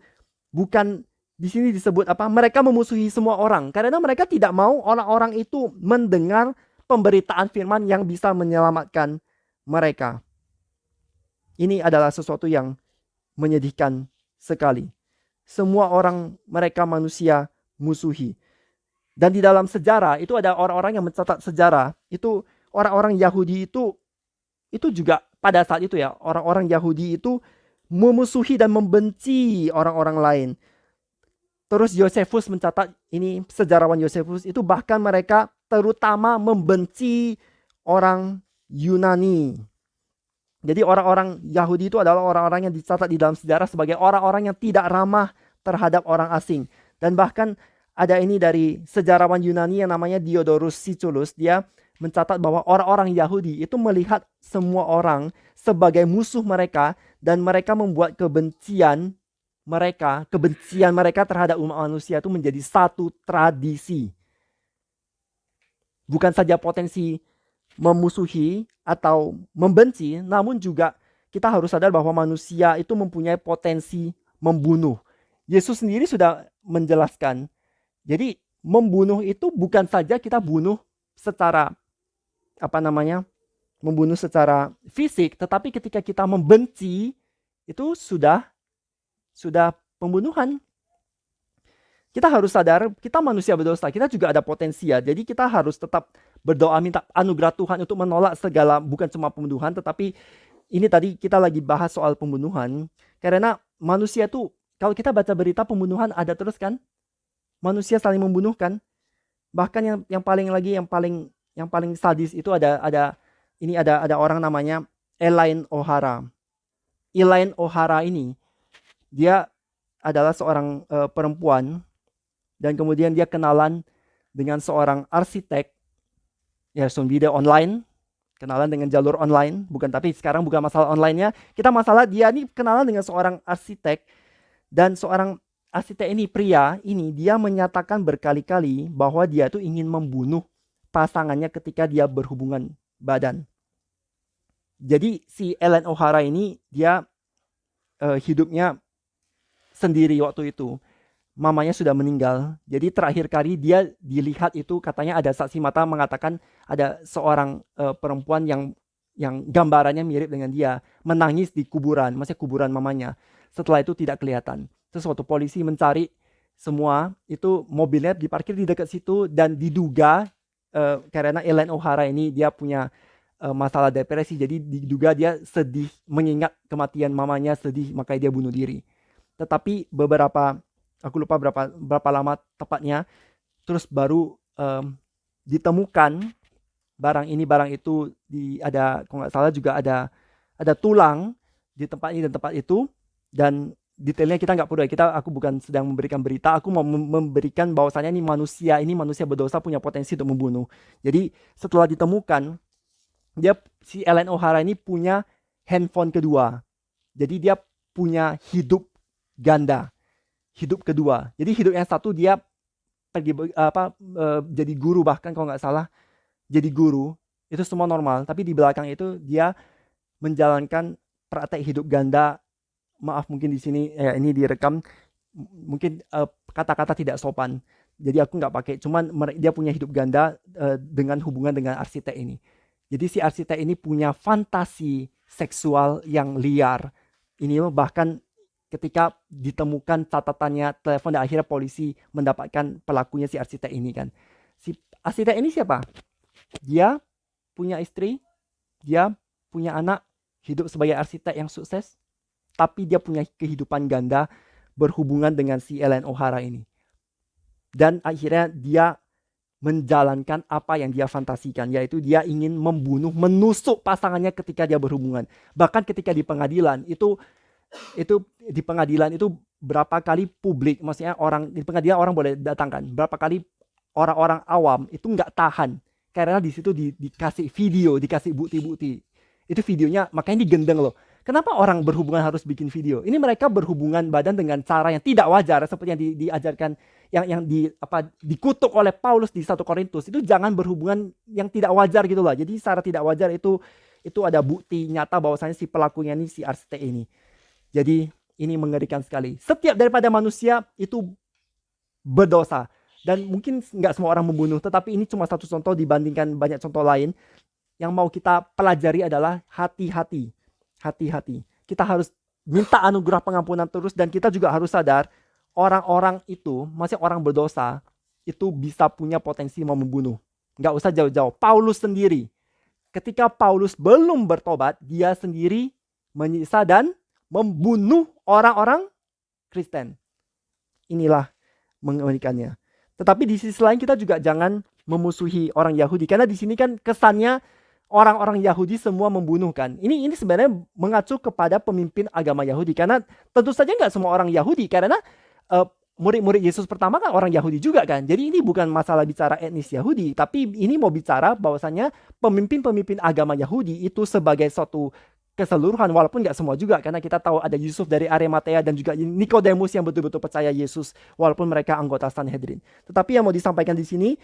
bukan di sini disebut apa? Mereka memusuhi semua orang karena mereka tidak mau orang-orang itu mendengar pemberitaan firman yang bisa menyelamatkan mereka. Ini adalah sesuatu yang menyedihkan sekali. Semua orang mereka manusia musuhi. Dan di dalam sejarah itu ada orang-orang yang mencatat sejarah, itu orang-orang Yahudi itu juga pada saat itu ya, orang-orang Yahudi itu memusuhi dan membenci orang-orang lain. Terus Yosefus mencatat, ini sejarawan Yosefus itu bahkan mereka terutama membenci orang Yunani. Jadi orang-orang Yahudi itu adalah orang-orang yang dicatat di dalam sejarah sebagai orang-orang yang tidak ramah terhadap orang asing. Dan bahkan ada ini dari sejarawan Yunani yang namanya Diodorus Siculus. Dia mencatat bahwa orang-orang Yahudi itu melihat semua orang sebagai musuh mereka, dan mereka membuat kebencian mereka terhadap umat manusia itu menjadi satu tradisi. Bukan saja potensi memusuhi atau membenci, namun juga kita harus sadar bahwa manusia itu mempunyai potensi membunuh. Yesus sendiri sudah menjelaskan. Jadi membunuh itu bukan saja kita bunuh secara membunuh secara fisik, tetapi ketika kita membenci itu sudah pembunuhan. Kita harus sadar, kita manusia berdosa, kita juga ada potensi ya. Jadi kita harus tetap berdoa minta anugerah Tuhan untuk menolak segala, bukan cuma pembunuhan, tetapi ini tadi kita lagi bahas soal pembunuhan. Karena manusia tuh, kalau kita baca berita pembunuhan ada terus kan? Manusia saling membunuh kan? Bahkan yang paling sadis itu ada orang namanya Elaine O'Hara. Elaine O'Hara ini dia adalah seorang perempuan, dan kemudian dia kenalan dengan seorang arsitek ya, video online, kenalan dengan jalur online, tapi sekarang bukan masalah online-nya, kita masalah dia ini kenalan dengan seorang arsitek, dan seorang arsitek ini, pria ini, dia menyatakan berkali-kali bahwa dia tuh ingin membunuh pasangannya ketika dia berhubungan badan. Jadi si Elaine O'Hara ini dia hidupnya sendiri waktu itu. Mamanya sudah meninggal. Jadi terakhir kali dia dilihat itu katanya ada saksi mata mengatakan ada seorang perempuan yang gambarannya mirip dengan dia menangis di kuburan, maksudnya kuburan mamanya. Setelah itu tidak kelihatan. Terus waktu polisi mencari semua, itu mobilnya diparkir di dekat situ, dan diduga karena Elaine O'Hara ini dia punya masalah depresi, jadi diduga dia sedih mengingat kematian mamanya, sedih makanya dia bunuh diri. Tetapi aku lupa berapa lama tepatnya, terus baru ditemukan barang itu kalau nggak salah juga ada tulang di tempat ini dan tempat itu, dan detailnya kita nggak perlu ya, aku bukan sedang memberikan berita, aku mau memberikan bahwasanya ini manusia berdosa punya potensi untuk membunuh. Jadi setelah ditemukan, si Elaine O'Hara ini punya handphone kedua, jadi dia punya hidup ganda, hidup kedua. Jadi hidup yang satu dia pergi jadi guru, bahkan kalau nggak salah jadi guru, itu semua normal. Tapi di belakang itu dia menjalankan praktek hidup ganda. Maaf mungkin di sini ini direkam, mungkin kata-kata tidak sopan. Jadi aku nggak pakai. Cuman dia punya hidup ganda dengan hubungan dengan arsitek ini. Jadi si arsitek ini punya fantasi seksual yang liar. Ini bahkan ketika ditemukan catatannya, telepon, dan akhirnya polisi mendapatkan pelakunya si arsitek ini kan. Si arsitek ini siapa? Dia punya istri, dia punya anak, hidup sebagai arsitek yang sukses, tapi dia punya kehidupan ganda berhubungan dengan si Elaine O'Hara ini. Dan akhirnya dia menjalankan apa yang dia fantasikan, yaitu dia ingin membunuh, menusuk pasangannya ketika dia berhubungan. Bahkan ketika di pengadilan itu berapa kali publik, maksudnya di pengadilan orang boleh datangkan, berapa kali orang-orang awam itu nggak tahan karena di situ dikasih video, dikasih bukti-bukti. Itu videonya makanya digendeng loh. Kenapa orang berhubungan harus bikin video? Ini mereka berhubungan badan dengan cara yang tidak wajar, seperti yang diajarkan, yang dikutuk oleh Paulus di 1 Korintus. Itu jangan berhubungan yang tidak wajar gitu lah. Jadi secara tidak wajar itu ada bukti nyata bahwasanya si pelakunya ini si RCT ini. Jadi ini mengerikan sekali. Setiap daripada manusia itu berdosa. Dan mungkin nggak semua orang membunuh, tetapi ini cuma satu contoh dibandingkan banyak contoh lain. Yang mau kita pelajari adalah hati-hati. Hati-hati. Kita harus minta anugerah pengampunan terus, dan kita juga harus sadar orang-orang itu, masih orang berdosa, itu bisa punya potensi mau membunuh. Nggak usah jauh-jauh. Paulus sendiri, ketika Paulus belum bertobat, dia sendiri menyiksa dan membunuh orang-orang Kristen. Inilah mengerikannya. Tetapi di sisi lain kita juga jangan memusuhi orang Yahudi, karena di sini kan kesannya orang-orang Yahudi semua membunuh kan. Ini sebenarnya mengacu kepada pemimpin agama Yahudi, karena tentu saja nggak semua orang Yahudi, karena murid-murid Yesus pertama kan orang Yahudi juga kan. Jadi ini bukan masalah bicara etnis Yahudi, tapi ini mau bicara bahwasanya pemimpin-pemimpin agama Yahudi itu sebagai suatu keseluruhan, walaupun nggak semua juga, karena kita tahu ada Yusuf dari Arimatea dan juga Nikodemus yang betul-betul percaya Yesus walaupun mereka anggota Sanhedrin. Tetapi yang mau disampaikan di sini,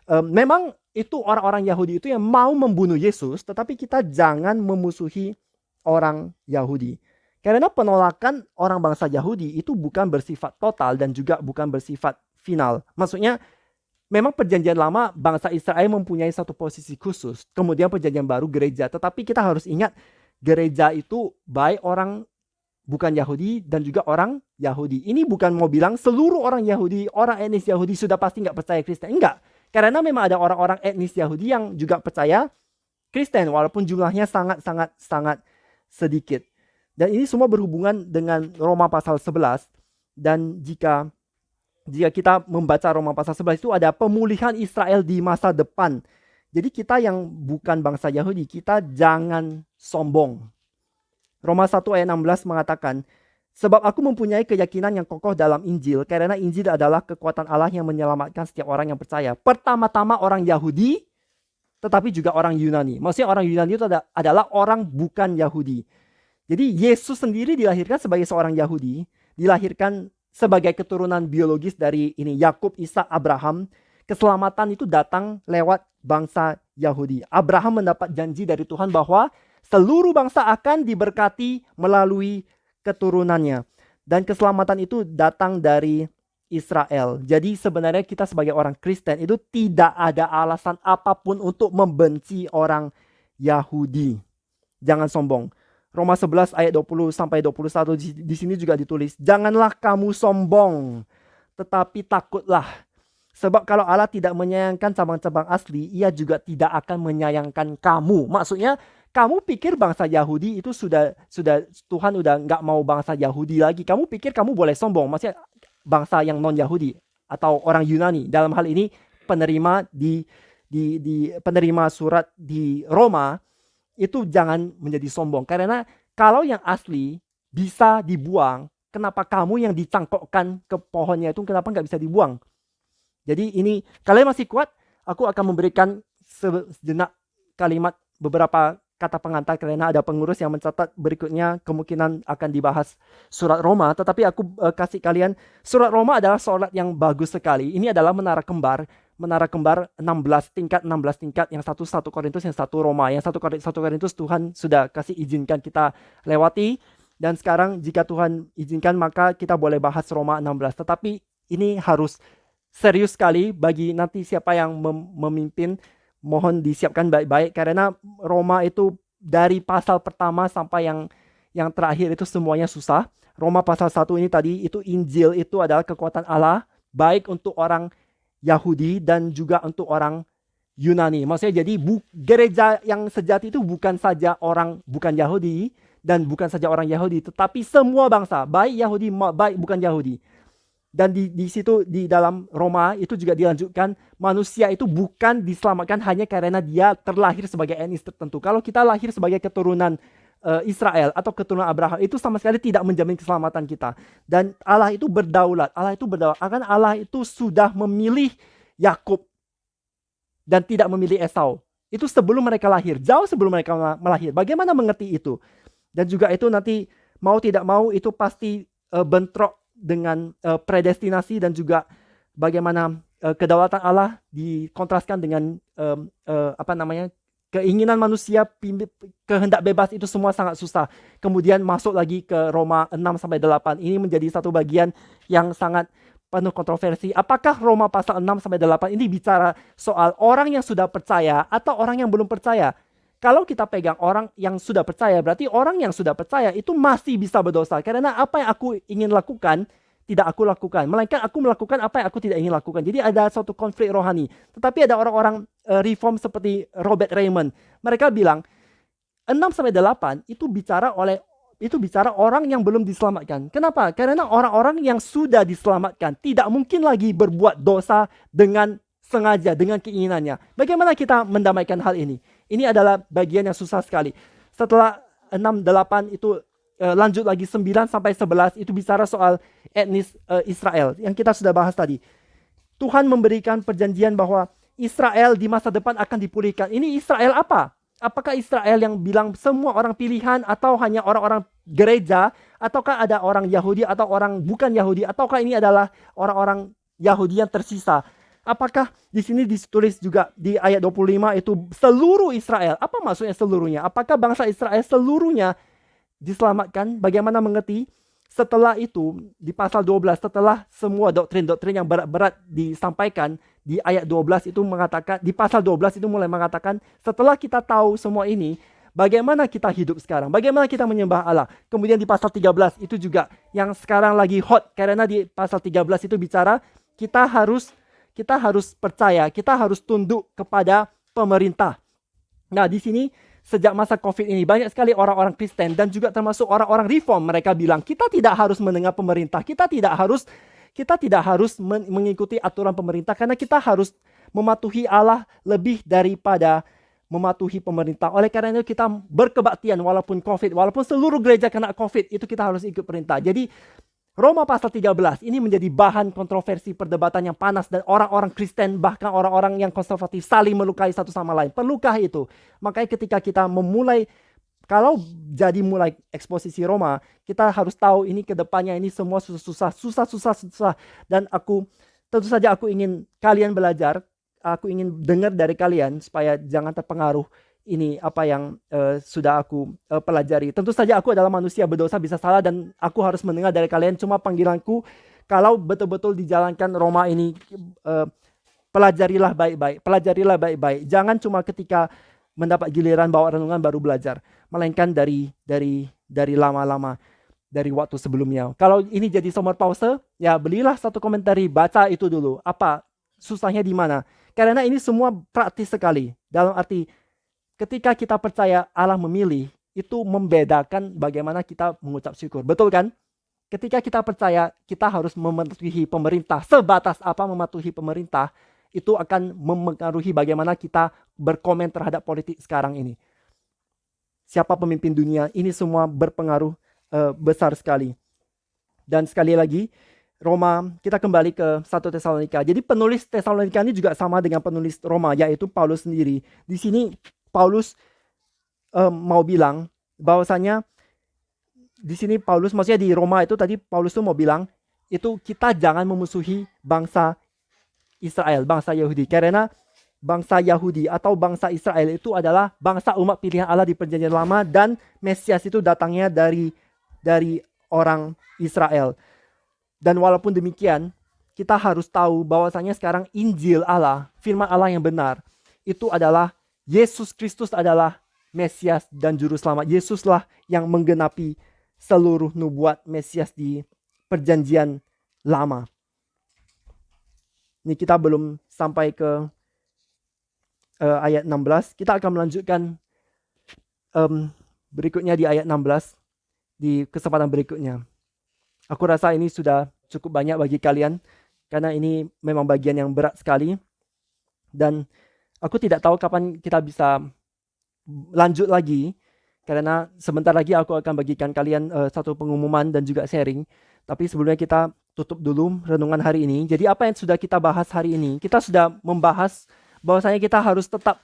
memang itu orang-orang Yahudi itu yang mau membunuh Yesus, tetapi kita jangan memusuhi orang Yahudi. Karena penolakan orang bangsa Yahudi itu bukan bersifat total dan juga bukan bersifat final. Maksudnya memang perjanjian lama bangsa Israel mempunyai satu posisi khusus, kemudian perjanjian baru gereja. Tetapi kita harus ingat, gereja itu baik orang bukan Yahudi dan juga orang Yahudi. Ini bukan mau bilang seluruh orang Yahudi, orang etnis Yahudi sudah pasti nggak percaya Kristen. Enggak. Karena memang ada orang-orang etnis Yahudi yang juga percaya Kristen, walaupun jumlahnya sangat sedikit. Dan ini semua berhubungan dengan Roma pasal 11. Dan jika kita membaca Roma pasal 11 itu ada pemulihan Israel di masa depan. Jadi kita yang bukan bangsa Yahudi, kita jangan sombong. Roma 1 ayat 16 mengatakan, sebab aku mempunyai keyakinan yang kokoh dalam Injil, karena Injil adalah kekuatan Allah yang menyelamatkan setiap orang yang percaya. Pertama-tama orang Yahudi, tetapi juga orang Yunani. Maksudnya orang Yunani itu adalah orang bukan Yahudi. Jadi Yesus sendiri dilahirkan sebagai seorang Yahudi, dilahirkan sebagai keturunan biologis dari Yakub, Ishak, Abraham. Keselamatan itu datang lewat bangsa Yahudi. Abraham mendapat janji dari Tuhan bahwa seluruh bangsa akan diberkati melalui keturunannya. Dan keselamatan itu datang dari Israel. Jadi sebenarnya kita sebagai orang Kristen itu tidak ada alasan apapun untuk membenci orang Yahudi. Jangan sombong. Roma 11 ayat 20 sampai 21 di sini juga ditulis, janganlah kamu sombong, tetapi takutlah. Sebab kalau Allah tidak menyayangkan cabang-cabang asli, ia juga tidak akan menyayangkan kamu. Maksudnya, kamu pikir bangsa Yahudi itu sudah Tuhan udah nggak mau bangsa Yahudi lagi. Kamu pikir kamu boleh sombong. Maksudnya bangsa yang non-Yahudi atau orang Yunani. Dalam hal ini penerima penerima surat di Roma itu jangan menjadi sombong. Karena kalau yang asli bisa dibuang, kenapa kamu yang dicangkokkan ke pohonnya itu kenapa nggak bisa dibuang? Jadi ini, kalian masih kuat? Aku akan memberikan sejenak kalimat, beberapa kata pengantar, karena ada pengurus yang mencatat berikutnya kemungkinan akan dibahas surat Roma. Tetapi aku kasih kalian, surat Roma adalah surat yang bagus sekali. Ini adalah menara kembar 16 tingkat, yang satu Korintus, yang satu Roma. Yang satu Korintus Tuhan sudah kasih izinkan kita lewati. Dan sekarang jika Tuhan izinkan maka kita boleh bahas Roma 16. Tetapi ini harus serius sekali bagi nanti siapa yang memimpin, mohon disiapkan baik-baik, karena Roma itu dari pasal pertama sampai yang terakhir itu semuanya susah. Roma pasal 1 ini tadi itu Injil itu adalah kekuatan Allah baik untuk orang Yahudi dan juga untuk orang Yunani. Maksudnya jadi gereja yang sejati itu bukan saja orang bukan Yahudi dan bukan saja orang Yahudi, tetapi semua bangsa, baik Yahudi baik bukan Yahudi. Dan di situ di dalam Roma itu juga dilanjutkan, manusia itu bukan diselamatkan hanya karena dia terlahir sebagai etnis tertentu. Kalau kita lahir sebagai keturunan Israel atau keturunan Abraham, itu sama sekali tidak menjamin keselamatan kita. Dan Allah itu berdaulat. Akan Allah itu sudah memilih Yakub dan tidak memilih Esau. Itu sebelum mereka lahir, jauh sebelum mereka melahir. Bagaimana mengerti itu? Dan juga itu nanti mau tidak mau itu pasti bentrok dengan predestinasi dan juga bagaimana kedaulatan Allah dikontraskan dengan keinginan manusia, kehendak bebas itu semua sangat susah. Kemudian masuk lagi ke Roma 6-8. Ini menjadi satu bagian yang sangat penuh kontroversi. Apakah Roma pasal 6-8 ini bicara soal orang yang sudah percaya atau orang yang belum percaya? Kalau kita pegang orang yang sudah percaya, berarti orang yang sudah percaya itu masih bisa berdosa. Karena apa yang aku ingin lakukan, tidak aku lakukan. Melainkan aku melakukan apa yang aku tidak ingin lakukan. Jadi ada suatu konflik rohani. Tetapi ada orang-orang reform seperti Robert Raymond. Mereka bilang 6-8 itu bicara orang yang belum diselamatkan. Kenapa? Karena orang-orang yang sudah diselamatkan tidak mungkin lagi berbuat dosa dengan sengaja, dengan keinginannya. Bagaimana kita mendamaikan hal ini? Ini adalah bagian yang susah sekali. Setelah 6-8 itu lanjut lagi 9-11 itu bicara soal etnis Israel yang kita sudah bahas tadi. Tuhan memberikan perjanjian bahwa Israel di masa depan akan dipulihkan. Ini Israel apa? Apakah Israel yang bilang semua orang pilihan atau hanya orang-orang gereja? Ataukah ada orang Yahudi atau orang bukan Yahudi? Ataukah ini adalah orang-orang Yahudi yang tersisa? Apakah di sini ditulis juga di ayat 25 itu seluruh Israel? Apa maksudnya seluruhnya? Apakah bangsa Israel seluruhnya diselamatkan? Bagaimana mengerti? Setelah itu di pasal 12, setelah semua doktrin-doktrin yang berat-berat disampaikan di ayat 12 itu mengatakan, di pasal 12 itu mulai mengatakan, setelah kita tahu semua ini, bagaimana kita hidup sekarang? Bagaimana kita menyembah Allah? Kemudian di pasal 13 itu juga yang sekarang lagi hot, karena di pasal 13 itu bicara kita harus percaya, kita harus tunduk kepada pemerintah. Nah, di sini sejak masa COVID ini banyak sekali orang-orang Kristen dan juga termasuk orang-orang reform, mereka bilang kita tidak harus mendengar pemerintah, kita tidak harus mengikuti aturan pemerintah karena kita harus mematuhi Allah lebih daripada mematuhi pemerintah. Oleh karena itu kita berkebaktian walaupun COVID, walaupun seluruh gereja kena COVID, itu kita harus ikut perintah. Jadi Roma pasal 13 ini menjadi bahan kontroversi perdebatan yang panas dan orang-orang Kristen bahkan orang-orang yang konservatif saling melukai satu sama lain. Perlukah itu? Makanya ketika kita mulai eksposisi Roma, kita harus tahu ini ke depannya ini semua susah. Dan tentu saja aku ingin kalian belajar, aku ingin dengar dari kalian supaya jangan terpengaruh ini apa yang sudah aku pelajari. Tentu saja aku adalah manusia berdosa, bisa salah, dan aku harus mendengar dari kalian. Cuma panggilanku, kalau betul-betul dijalankan Roma ini, pelajarilah baik-baik. Jangan cuma ketika mendapat giliran bawa renungan baru belajar, melainkan dari lama-lama, dari waktu sebelumnya. Kalau ini jadi sumber pause, ya belilah satu komentari, baca itu dulu. Apa susahnya di mana? Karena ini semua praktis sekali. Dalam arti ketika kita percaya Allah memilih, itu membedakan bagaimana kita mengucap syukur. Betul kan? Ketika kita percaya kita harus mematuhi pemerintah, sebatas apa mematuhi pemerintah, itu akan mempengaruhi bagaimana kita berkomen terhadap politik sekarang ini. Siapa pemimpin dunia, ini semua berpengaruh besar sekali. Dan sekali lagi, Roma, kita kembali ke 1 Tesalonika. Jadi penulis Tesalonika ini juga sama dengan penulis Roma, yaitu Paulus sendiri. Di sini Paulus mau bilang bahwasanya di sini Paulus, maksudnya di Roma itu tadi Paulus tuh mau bilang itu kita jangan memusuhi bangsa Israel, bangsa Yahudi, karena bangsa Yahudi atau bangsa Israel itu adalah bangsa umat pilihan Allah di Perjanjian Lama dan Mesias itu datangnya dari orang Israel. Dan walaupun demikian, kita harus tahu bahwasanya sekarang Injil Allah, firman Allah yang benar, itu adalah Yesus Kristus adalah Mesias dan Juru Selamat. Yesuslah yang menggenapi seluruh nubuat Mesias di Perjanjian Lama. Ini kita belum sampai ke ayat 16. Kita akan melanjutkan berikutnya di ayat 16 di kesempatan berikutnya. Aku rasa ini sudah cukup banyak bagi kalian karena ini memang bagian yang berat sekali. Dan aku tidak tahu kapan kita bisa lanjut lagi, karena sebentar lagi aku akan bagikan kalian satu pengumuman dan juga sharing. Tapi sebelumnya kita tutup dulu renungan hari ini. Jadi apa yang sudah kita bahas hari ini? Kita sudah membahas bahwasanya kita harus tetap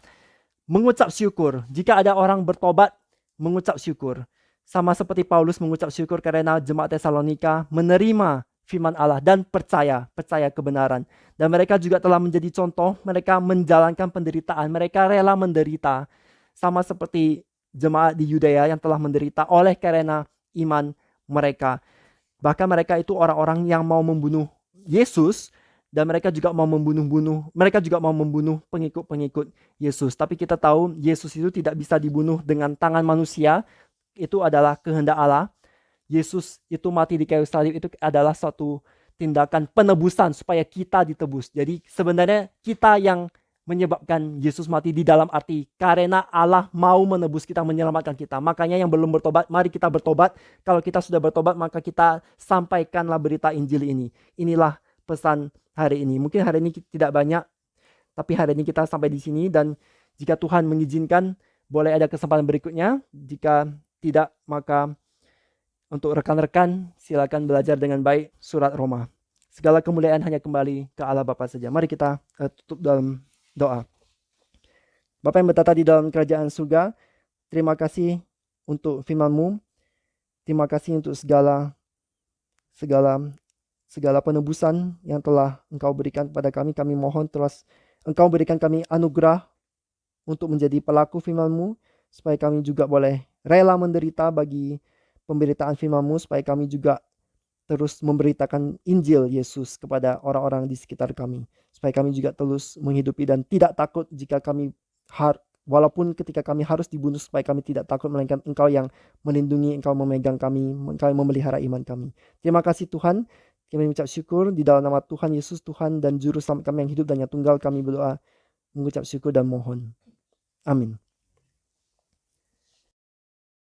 mengucap syukur. Jika ada orang bertobat, mengucap syukur. sama seperti Paulus mengucap syukur karena jemaat Tesalonika menerima firman Allah dan percaya kebenaran. Dan mereka juga telah menjadi contoh, mereka menjalankan penderitaan, mereka rela menderita. Sama seperti jemaat di Yudea yang telah menderita oleh karena iman mereka. Bahkan mereka itu orang-orang yang mau membunuh Yesus, dan mereka juga mau membunuh pengikut-pengikut Yesus. Tapi kita tahu Yesus itu tidak bisa dibunuh dengan tangan manusia, itu adalah kehendak Allah. Yesus itu mati di kayu salib itu adalah suatu tindakan penebusan supaya kita ditebus. Jadi sebenarnya kita yang menyebabkan Yesus mati di dalam arti karena Allah mau menebus kita, menyelamatkan kita. Makanya yang belum bertobat, mari kita bertobat. Kalau kita sudah bertobat, maka kita sampaikanlah berita Injil ini. Inilah pesan hari ini. Mungkin hari ini tidak banyak, tapi hari ini kita sampai di sini, dan jika Tuhan mengizinkan, boleh ada kesempatan berikutnya. Jika tidak, maka untuk rekan-rekan, silakan belajar dengan baik surat Roma. Segala kemuliaan hanya kembali ke Allah Bapa saja. Mari kita tutup dalam doa. Bapa yang bertata di dalam kerajaan surga, terima kasih untuk firman-Mu. Terima kasih untuk segala penebusan yang telah Engkau berikan kepada kami. Kami mohon terus Engkau berikan kami anugerah untuk menjadi pelaku firman-Mu, supaya kami juga boleh rela menderita bagi pemberitaan firman-Mu, supaya kami juga terus memberitakan Injil Yesus kepada orang-orang di sekitar kami, supaya kami juga terus menghidupi dan tidak takut jika kami walaupun ketika kami harus dibunuh, supaya kami tidak takut, melainkan Engkau yang melindungi, Engkau memegang kami, Engkau yang memelihara iman kami. Terima kasih Tuhan, kami mengucap syukur di dalam nama Tuhan Yesus, Tuhan dan Juru Selamat kami yang hidup dan yang tunggal, kami berdoa, mengucap syukur dan mohon. Amin.